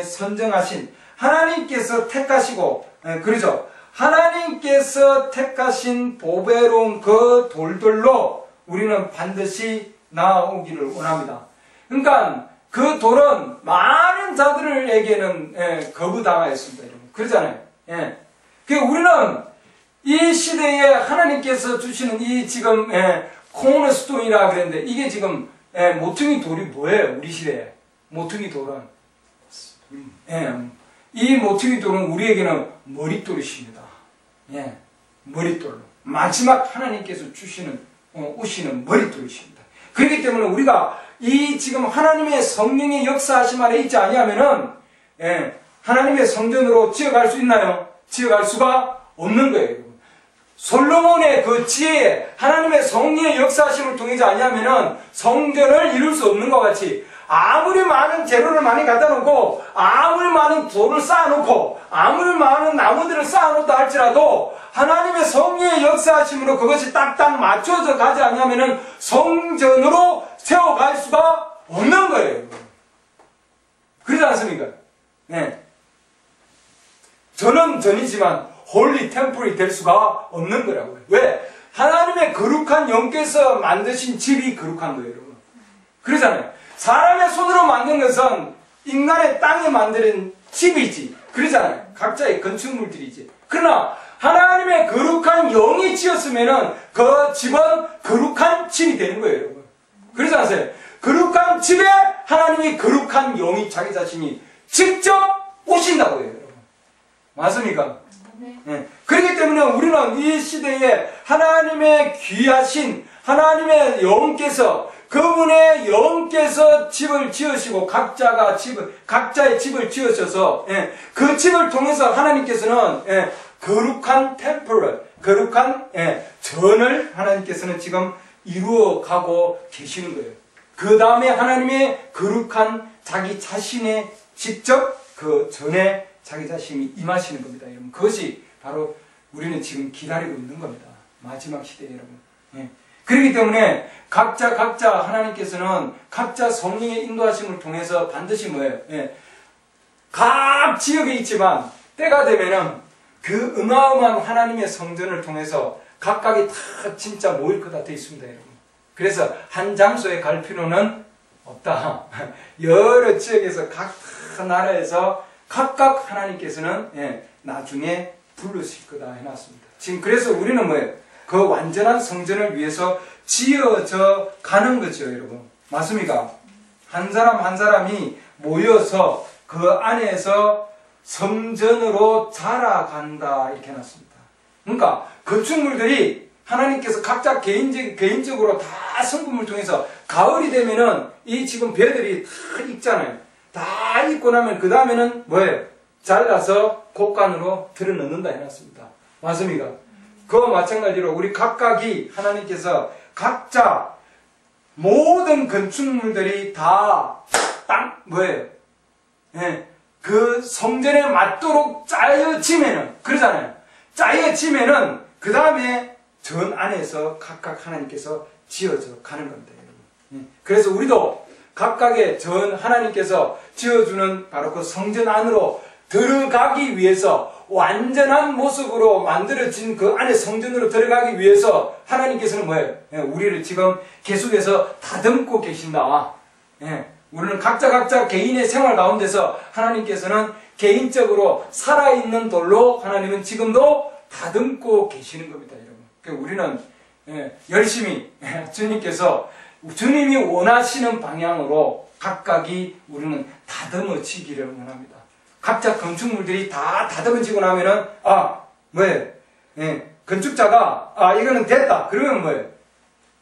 선정하신, 하나님께서 택하시고, 그러죠. 하나님께서 택하신 보배로운 그 돌들로 우리는 반드시 나오기를 원합니다. 그러니까 그 돌은 많은 자들에게는 거부당하였습니다, 여러분. 그러잖아요. 그러니까 우리는 이 시대에 하나님께서 주시는 이 지금 코너스톤이라 그랬는데 이게 지금 모퉁이 돌이 뭐예요? 우리 시대에 모퉁이 돌은 이 모퉁이 돌은 우리에게는 머릿돌이십니다. 머릿돌로 마지막 하나님께서 주시는 오시는 머릿돌이십니다. 그렇기 때문에 우리가 이 지금 하나님의 성령의 역사하심 안에 있지 아니하면은 하나님의 성전으로 지어갈 수 있나요? 지어갈 수가 없는 거예요. 솔로몬의 그 지혜에 하나님의 성령의 역사하심을 통하지 아니하면은 성전을 이룰 수 없는 것 같이 아무리 많은 재료를 많이 갖다 놓고 아무리 많은 돌을 쌓아놓고 아무리 많은 나무들을 쌓아놓다 할지라도 하나님의 성령의 역사하심으로 그것이 딱딱 맞춰져 가지 아니하면은 성전으로 세워갈 수가 없는 거예요. 그러지 않습니까? 저는 전이지만 홀리 템플이 될 수가 없는 거라고요. 왜? 하나님의 거룩한 영께서 만드신 집이 거룩한 거예요, 여러분. 그러잖아요. 사람의 손으로 만든 것은 인간의 땅에 만드는 집이지. 그러잖아요. 각자의 건축물들이지. 그러나 하나님의 거룩한 영이 지었으면은 그 집은 거룩한 집이 되는 거예요, 여러분. 그러지 않으세요? 거룩한 집에 하나님이 거룩한 영이 자기 자신이 직접 오신다고 해요, 여러분. 맞습니까? 네. 그렇기 때문에 우리는 이 시대에 하나님의 귀하신 하나님의 영께서 그분의 영께서 집을 지으시고 각자의 집을 지으셔서 그 집을 통해서 하나님께서는 거룩한 템플을 거룩한 전을 하나님께서는 지금 이루어가고 계시는 거예요. 그 다음에 하나님의 거룩한 자기 자신의 직접 그 전에 자기 자신이 임하시는 겁니다, 여러분. 그것이 바로 우리는 지금 기다리고 있는 겁니다. 마지막 시대에, 여러분. 그렇기 때문에 각자 하나님께서는 각자 성령의 인도하심을 통해서 반드시 뭐예요? 각 지역에 있지만 때가 되면은 그 어마어마한 하나님의 성전을 통해서 각각이 다 진짜 모일 것 같아 있습니다, 여러분. 그래서 한 장소에 갈 필요는 없다. 여러 지역에서 각 나라에서 각각 하나님께서는 나중에 부르실 거다 해놨습니다. 지금 그래서 우리는 뭐예요? 그 완전한 성전을 위해서 지어져 가는 거죠, 여러분. 맞습니까? 한 사람 한 사람이 모여서 그 안에서 성전으로 자라간다 이렇게 해놨습니다. 그러니까 건축물들이 하나님께서 각자 개인적으로 다 성품을 통해서 가을이 되면은 이 지금 배들이 다 익잖아요. 다 익고 나면 그 다음에는 뭐예요? 잘라서 곡간으로 들어넣는다 해놨습니다. 맞습니까? 그와 마찬가지로 우리 각각이 하나님께서 각자 모든 건축물들이 다 딱 뭐예요? 그 성전에 맞도록 짜여지면은 그러잖아요. 짜여지면은 그 다음에 전 안에서 각각 하나님께서 지어져 가는 겁니다, 여러분. 그래서 우리도 각각의 전 하나님께서 지어주는 바로 그 성전 안으로 들어가기 위해서 완전한 모습으로 만들어진 그 안에 성전으로 들어가기 위해서 하나님께서는 뭐예요? 우리를 지금 계속해서 다듬고 계신다. 우리는 각자 개인의 생활 가운데서 하나님께서는 개인적으로 살아있는 돌로 하나님은 지금도 다듬고 계시는 겁니다, 여러분. 우리는 열심히 주님께서 주님이 원하시는 방향으로 각각이 우리는 다듬어지기를 원합니다. 각자 건축물들이 다 다듬어지고 나면은 뭐예요? 건축자가 이거는 됐다. 그러면 뭐예요?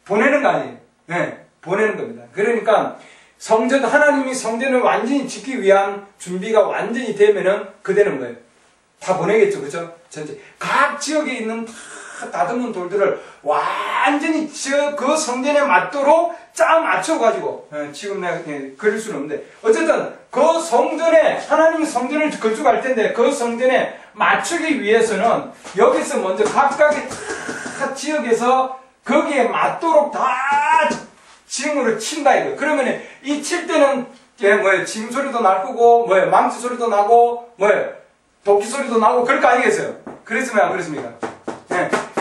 보내는 거 아니에요? 보내는 겁니다. 그러니까 하나님이 성전을 완전히 짓기 위한 준비가 완전히 되면은 그대는 뭐예요? 다 보내겠죠, 그죠? 전체 각 지역에 있는 다 다듬은 돌들을 완전히 그 성전에 맞도록 짜 맞춰가지고 지금 내가 그릴 수는 없는데 어쨌든 그 성전에 하나님이 성전을 건축할 텐데 그 성전에 맞추기 위해서는 여기서 먼저 각각의 다 지역에서 거기에 맞도록 다 징으로 친다 이거. 그러면 이 칠 때는 징 소리도 날 거고 망치 소리도 나고 도끼 소리도 나고 그럴 거 아니겠어요? 그랬으면 안 그랬습니까?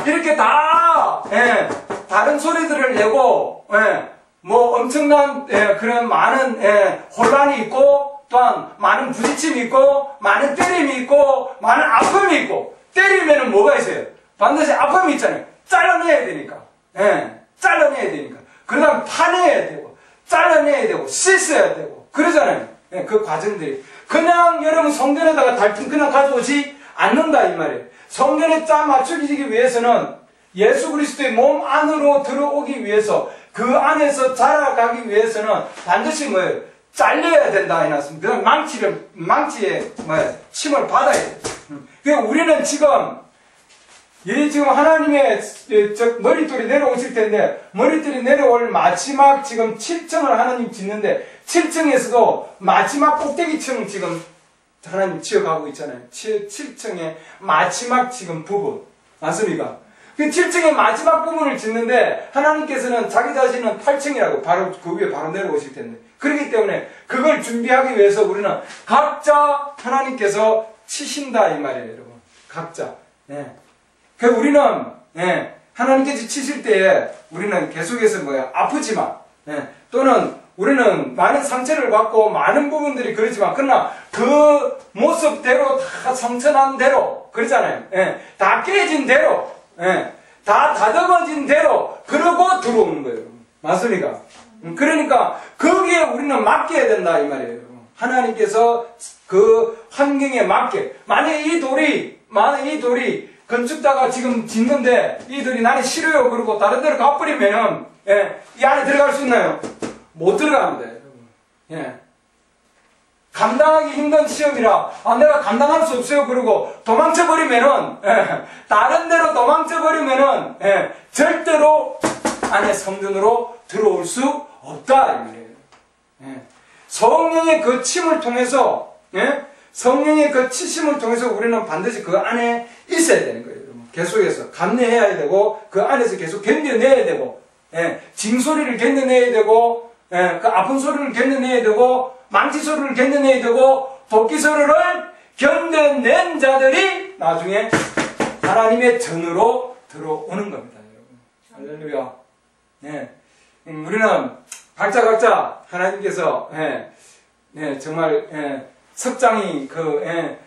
이렇게 다 다른 소리들을 내고 뭐 엄청난 그런 많은 혼란이 있고 또한 많은 부딪힘이 있고 많은 때림이 있고 많은 아픔이 있고 때리면은 뭐가 있어요? 반드시 아픔이 있잖아요. 잘라내야 되니까. 잘라내야 되니까. 그 다음 파내야 되고 잘라내야 되고 씻어야 되고 그러잖아요. 그 과정들이 그냥 여러분 성전에다가 달품 그냥 가져오지 않는다 이 말이에요. 성전에 짜 맞추기 위해서는 예수 그리스도의 몸 안으로 들어오기 위해서 그 안에서 자라가기 위해서는 반드시 뭐예요? 잘려야 된다 해놨습니다. 그 다음 망치에 침을 받아야 돼요. 그러니까 우리는 지금 하나님의 머릿돌이 내려오실 텐데 머릿돌이 내려올 마지막 지금 7층을 하나님 짓는데 7층에서도 마지막 꼭대기층 지금 하나님 지어가고 있잖아요. 7층의 마지막 지금 부분 맞습니까? 그 7층의 마지막 부분을 짓는데 하나님께서는 자기 자신은 8층이라고 바로 그 위에 바로 내려오실 텐데 그렇기 때문에 그걸 준비하기 위해서 우리는 각자 하나님께서 치신다 이 말이에요, 여러분. 각자. 그 우리는 하나님께서 치실 때에 우리는 계속해서 아프지만 또는 우리는 많은 상처를 받고 많은 부분들이 그렇지만 그러나 그 모습대로 다 성천한 대로 그러잖아요. 다 깨진 대로 다 다듬어진 대로 그러고 들어오는 거예요. 맞습니까? 그러니까 거기에 우리는 맡겨야 된다 이 말이에요. 하나님께서 그 환경에 맞게 만약에 이 돌이 건축자가 지금 짓는데 이들이 나는 싫어요 그러고 다른 데로 가버리면은 이 안에 들어갈 수 있나요? 못 들어갑니다, 여러분. 감당하기 힘든 시험이라 내가 감당할 수 없어요 그러고 도망쳐버리면은 다른 데로 도망쳐버리면은 절대로 안에 성전으로 들어올 수 없다 이 말이에요. 성령의 그 침을 통해서 성령의 그 치심을 통해서 우리는 반드시 그 안에 있어야 되는 거예요. 여러분. 계속해서 감내해야 되고 그 안에서 계속 견뎌내야 되고 징소리를 견뎌내야 되고 그 아픈 소리를 견뎌내야 되고 망치 소리를 견뎌내야 되고 도끼 소리를 견뎌낸 자들이 나중에 하나님의 전으로 들어오는 겁니다. 여러분. 할렐루야. 우리는 각자 하나님께서 정말 석장이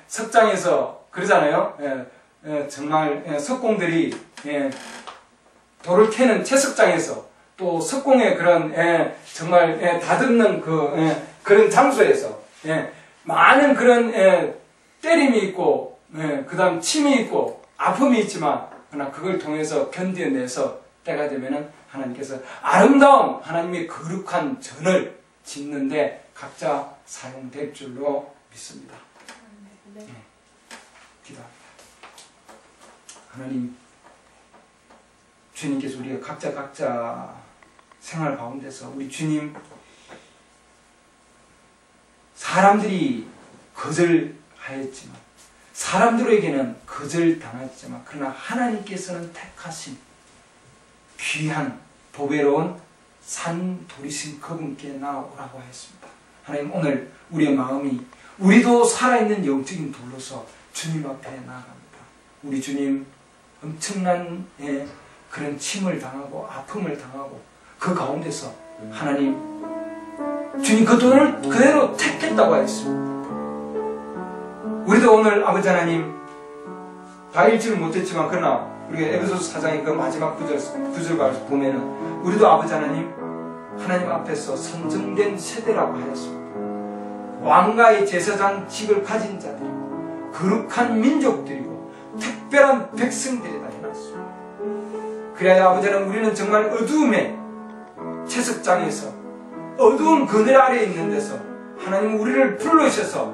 석장에서 그러잖아요. 정말 석공들이 돌을 캐는 채석장에서 또 석공의 그런 정말 다듬는 그런 장소에서 많은 그런 때림이 있고 그 다음 침이 있고 아픔이 있지만 그러나 그걸 통해서 견뎌내서 때가 되면은 하나님께서 아름다운 하나님의 거룩한 전을 짓는데 각자 사용될 줄로 믿습니다. 기도합니다. 하나님, 주님께서 우리가 각자 생활 가운데서 우리 주님 사람들이 거절하였지만 사람들에게는 거절당했지만 그러나 하나님께서는 택하신 귀한 보배로운 산 돌이신 그분께 나오라고 하였습니다. 하나님, 오늘 우리의 마음이 우리도 살아있는 영적인 돌로서 주님 앞에 나아갑니다. 우리 주님 엄청난 그런 침을 당하고 아픔을 당하고 그 가운데서 하나님 주님 그 돈을 그대로 택했다고 하였습니다. 우리도 오늘 아버지 하나님 다 읽지는 못했지만 그러나 우리가 에베소서 4장의 그 마지막 구절을 보면은 우리도 아버지 하나님 앞에서 선정된 세대라고 하였습니다. 왕가의 제사장직을 가진 자들이고 거룩한 민족들이고 특별한 백성들이다 해놨습니다. 그래야 아버지 하나님 우리는 정말 어두움의 채석장에서 어두운 그늘 아래에 있는 데서 하나님 우리를 불러주셔서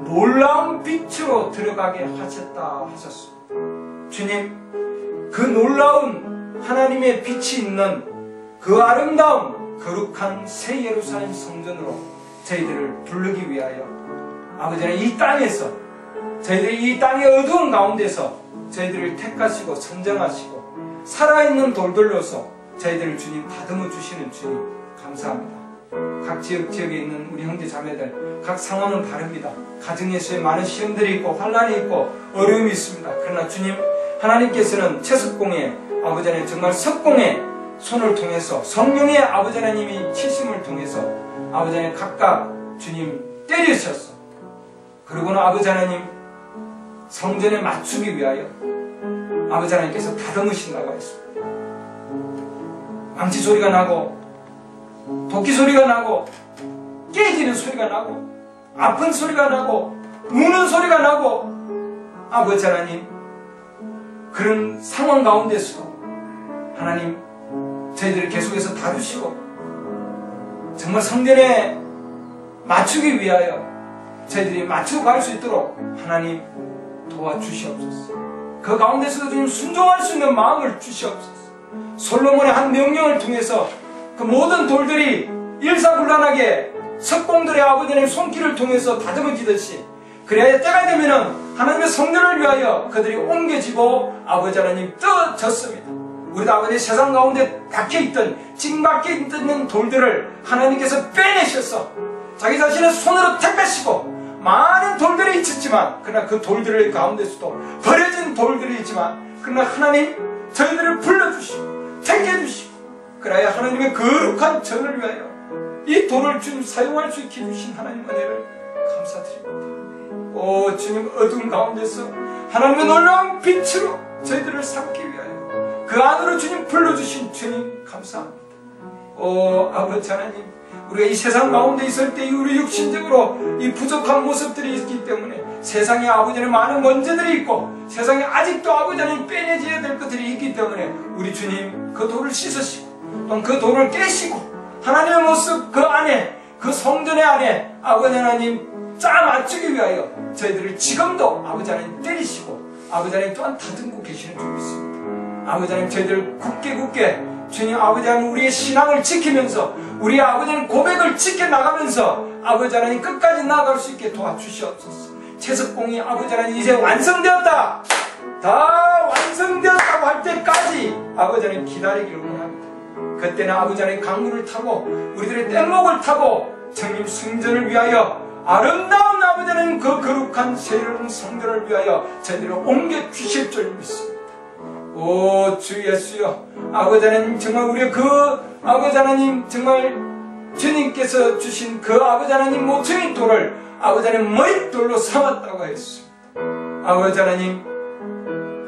놀라운 빛으로 들어가게 하셨다 하셨습니다. 주님, 그 놀라운 하나님의 빛이 있는 그 아름다운 거룩한 새 예루살렘 성전으로 저희들을 부르기 위하여 아버지 하나님 이 땅에서 저희들이 이 땅의 어두운 가운데서 저희들을 택하시고 선정하시고 살아있는 돌들로서 저희들을 주님 다듬어 주시는 주님 감사합니다. 각 지역에 있는 우리 형제 자매들 각 상황은 다릅니다. 가정에서의 많은 시험들이 있고 환난이 있고 어려움이 있습니다. 그러나 주님 하나님께서는 채석공에 아버지 하나님 정말 석공의 손을 통해서 성령의 아버지 하나님이 치심을 통해서 아버지 하나님 각각 주님 때리셔서 그리고는 아버지 하나님 성전에 맞추기 위하여 아버지 하나님께서 다듬으신다고 했습니다. 망치 소리가 나고 도끼 소리가 나고 깨지는 소리가 나고 아픈 소리가 나고 우는 소리가 나고 아버지 하나님 그런 상황 가운데서도 하나님 저희들을 계속해서 다루시고 정말 성전에 맞추기 위하여 저희들이 맞추고 갈 수 있도록 하나님 도와주시옵소서. 그 가운데서도 좀 순종할 수 있는 마음을 주시옵소서. 솔로몬의 한 명령을 통해서 그 모든 돌들이 일사불란하게 석공들의 아버지 하나님 손길을 통해서 다듬어지듯이 그래야 때가 되면은 하나님의 성전을 위하여 그들이 옮겨지고 아버지 하나님 떠졌습니다. 우리도 아버지 세상 가운데 박혀있던 찡박혀 있던 돌들을 하나님께서 빼내셔서 자기 자신의 손으로 택배시고 많은 돌들이 있었지만 그러나 그 돌들 가운데서도 버려진 돌들이 있지만 그러나 하나님 저희들을 불러주시고 택해주시고 그래야 하나님의 거룩한 전을 위하여 이 돌을 주님 사용할 수 있게 해주신 하나님 은혜를 감사드립니다. 오 주님 어두운 가운데서 하나님의 놀라운 빛으로 저희들을 삼기 위하여 그 안으로 주님 불러주신 주님 감사합니다. 오 아버지 하나님 우리가 이 세상 가운데 있을 때 우리 육신적으로 이 부족한 모습들이 있기 때문에 세상에 아버지는 많은 문제들이 있고 세상에 아직도 아버지 하나님 빼내줘야 될 것들이 있기 때문에 우리 주님 그 돌을 씻으시고 또 그 돌을 깨시고 하나님의 모습 그 안에 그 성전의 안에 아버지 하나님 짜 맞추기 위하여 저희들을 지금도 아버지 하나님 때리시고 아버지 하나님 또한 다듬고 계시는 줄 믿습니다. 아버지 하나님 저희들 굳게 주님 아버지 하나님 우리의 신앙을 지키면서 우리의 아버지 하나님 고백을 지켜나가면서 아버지 하나님 끝까지 나아갈 수 있게 도와주시옵소서. 채석공이 아버지 하나님 이제 완성되었다 다 완성되었다고 할 때까지 아버지 하나님 기다리기를 원합니다. 그때는 아버지 하나님 강물을 타고 우리들의 뗏목을 타고 정님 성전을 위하여 아름다운 아버지 하나님 그 거룩한 새로운 성전을 위하여 저희들을 옮겨 주실 줄 믿습니다. 오 주 예수여 아버지 하나님 정말 우리의 그 아버지 하나님, 정말 주님께서 주신 그 아버지 하나님 모퉁이 돌을 아버지 하나님 머릿돌로 삼았다고 했습니다. 아버지 하나님,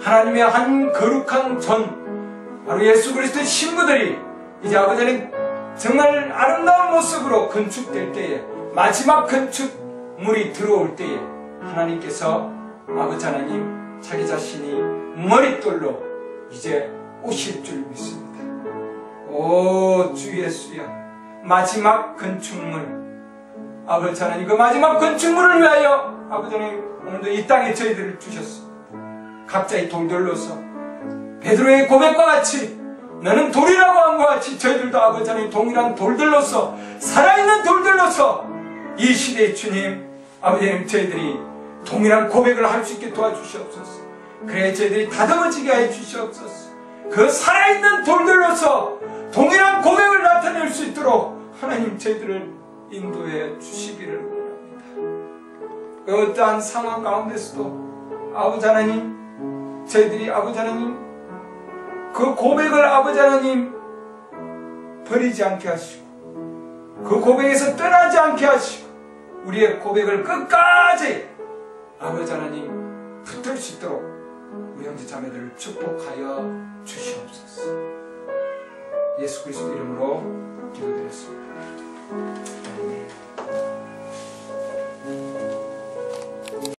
하나님의 한 거룩한 전, 바로 예수 그리스도의 신부들이 이제 아버지 하나님 정말 아름다운 모습으로 건축될 때에, 마지막 건축물이 들어올 때에 하나님께서 아버지 하나님 자기 자신이 머릿돌로 이제 오실 줄 믿습니다. 오 주 예수야, 마지막 건축물, 아버지 하나님 그 마지막 건축물을 위하여 아버지 하나님 오늘도 이 땅에 저희들을 주셨습니다. 각자의 돌들로서 베드로의 고백과 같이, 너는 돌이라고 한 것 같이 저희들도 아버지 하나님 동일한 돌들로서, 살아있는 돌들로서 이 시대의 주님 아버지 하나님 저희들이 동일한 고백을 할 수 있게 도와주시옵소서. 그래 저희들이 다듬어지게 해 주시옵소서. 그 살아있는 돌들로서 동일한 고백을 나타낼 수 있도록 하나님 저희들을 인도해 주시기를 원합니다. 그 어떠한 상황 가운데서도 아버지 하나님, 저희들이 아버지 하나님 그 고백을 아버지 하나님 버리지 않게 하시고, 그 고백에서 떠나지 않게 하시고, 우리의 고백을 끝까지 아버지 하나님 붙들 수 있도록 우리 형제 자매들을 축복하여 주시옵소서. 예수 그리스도 이름으로 기도드렸습니다.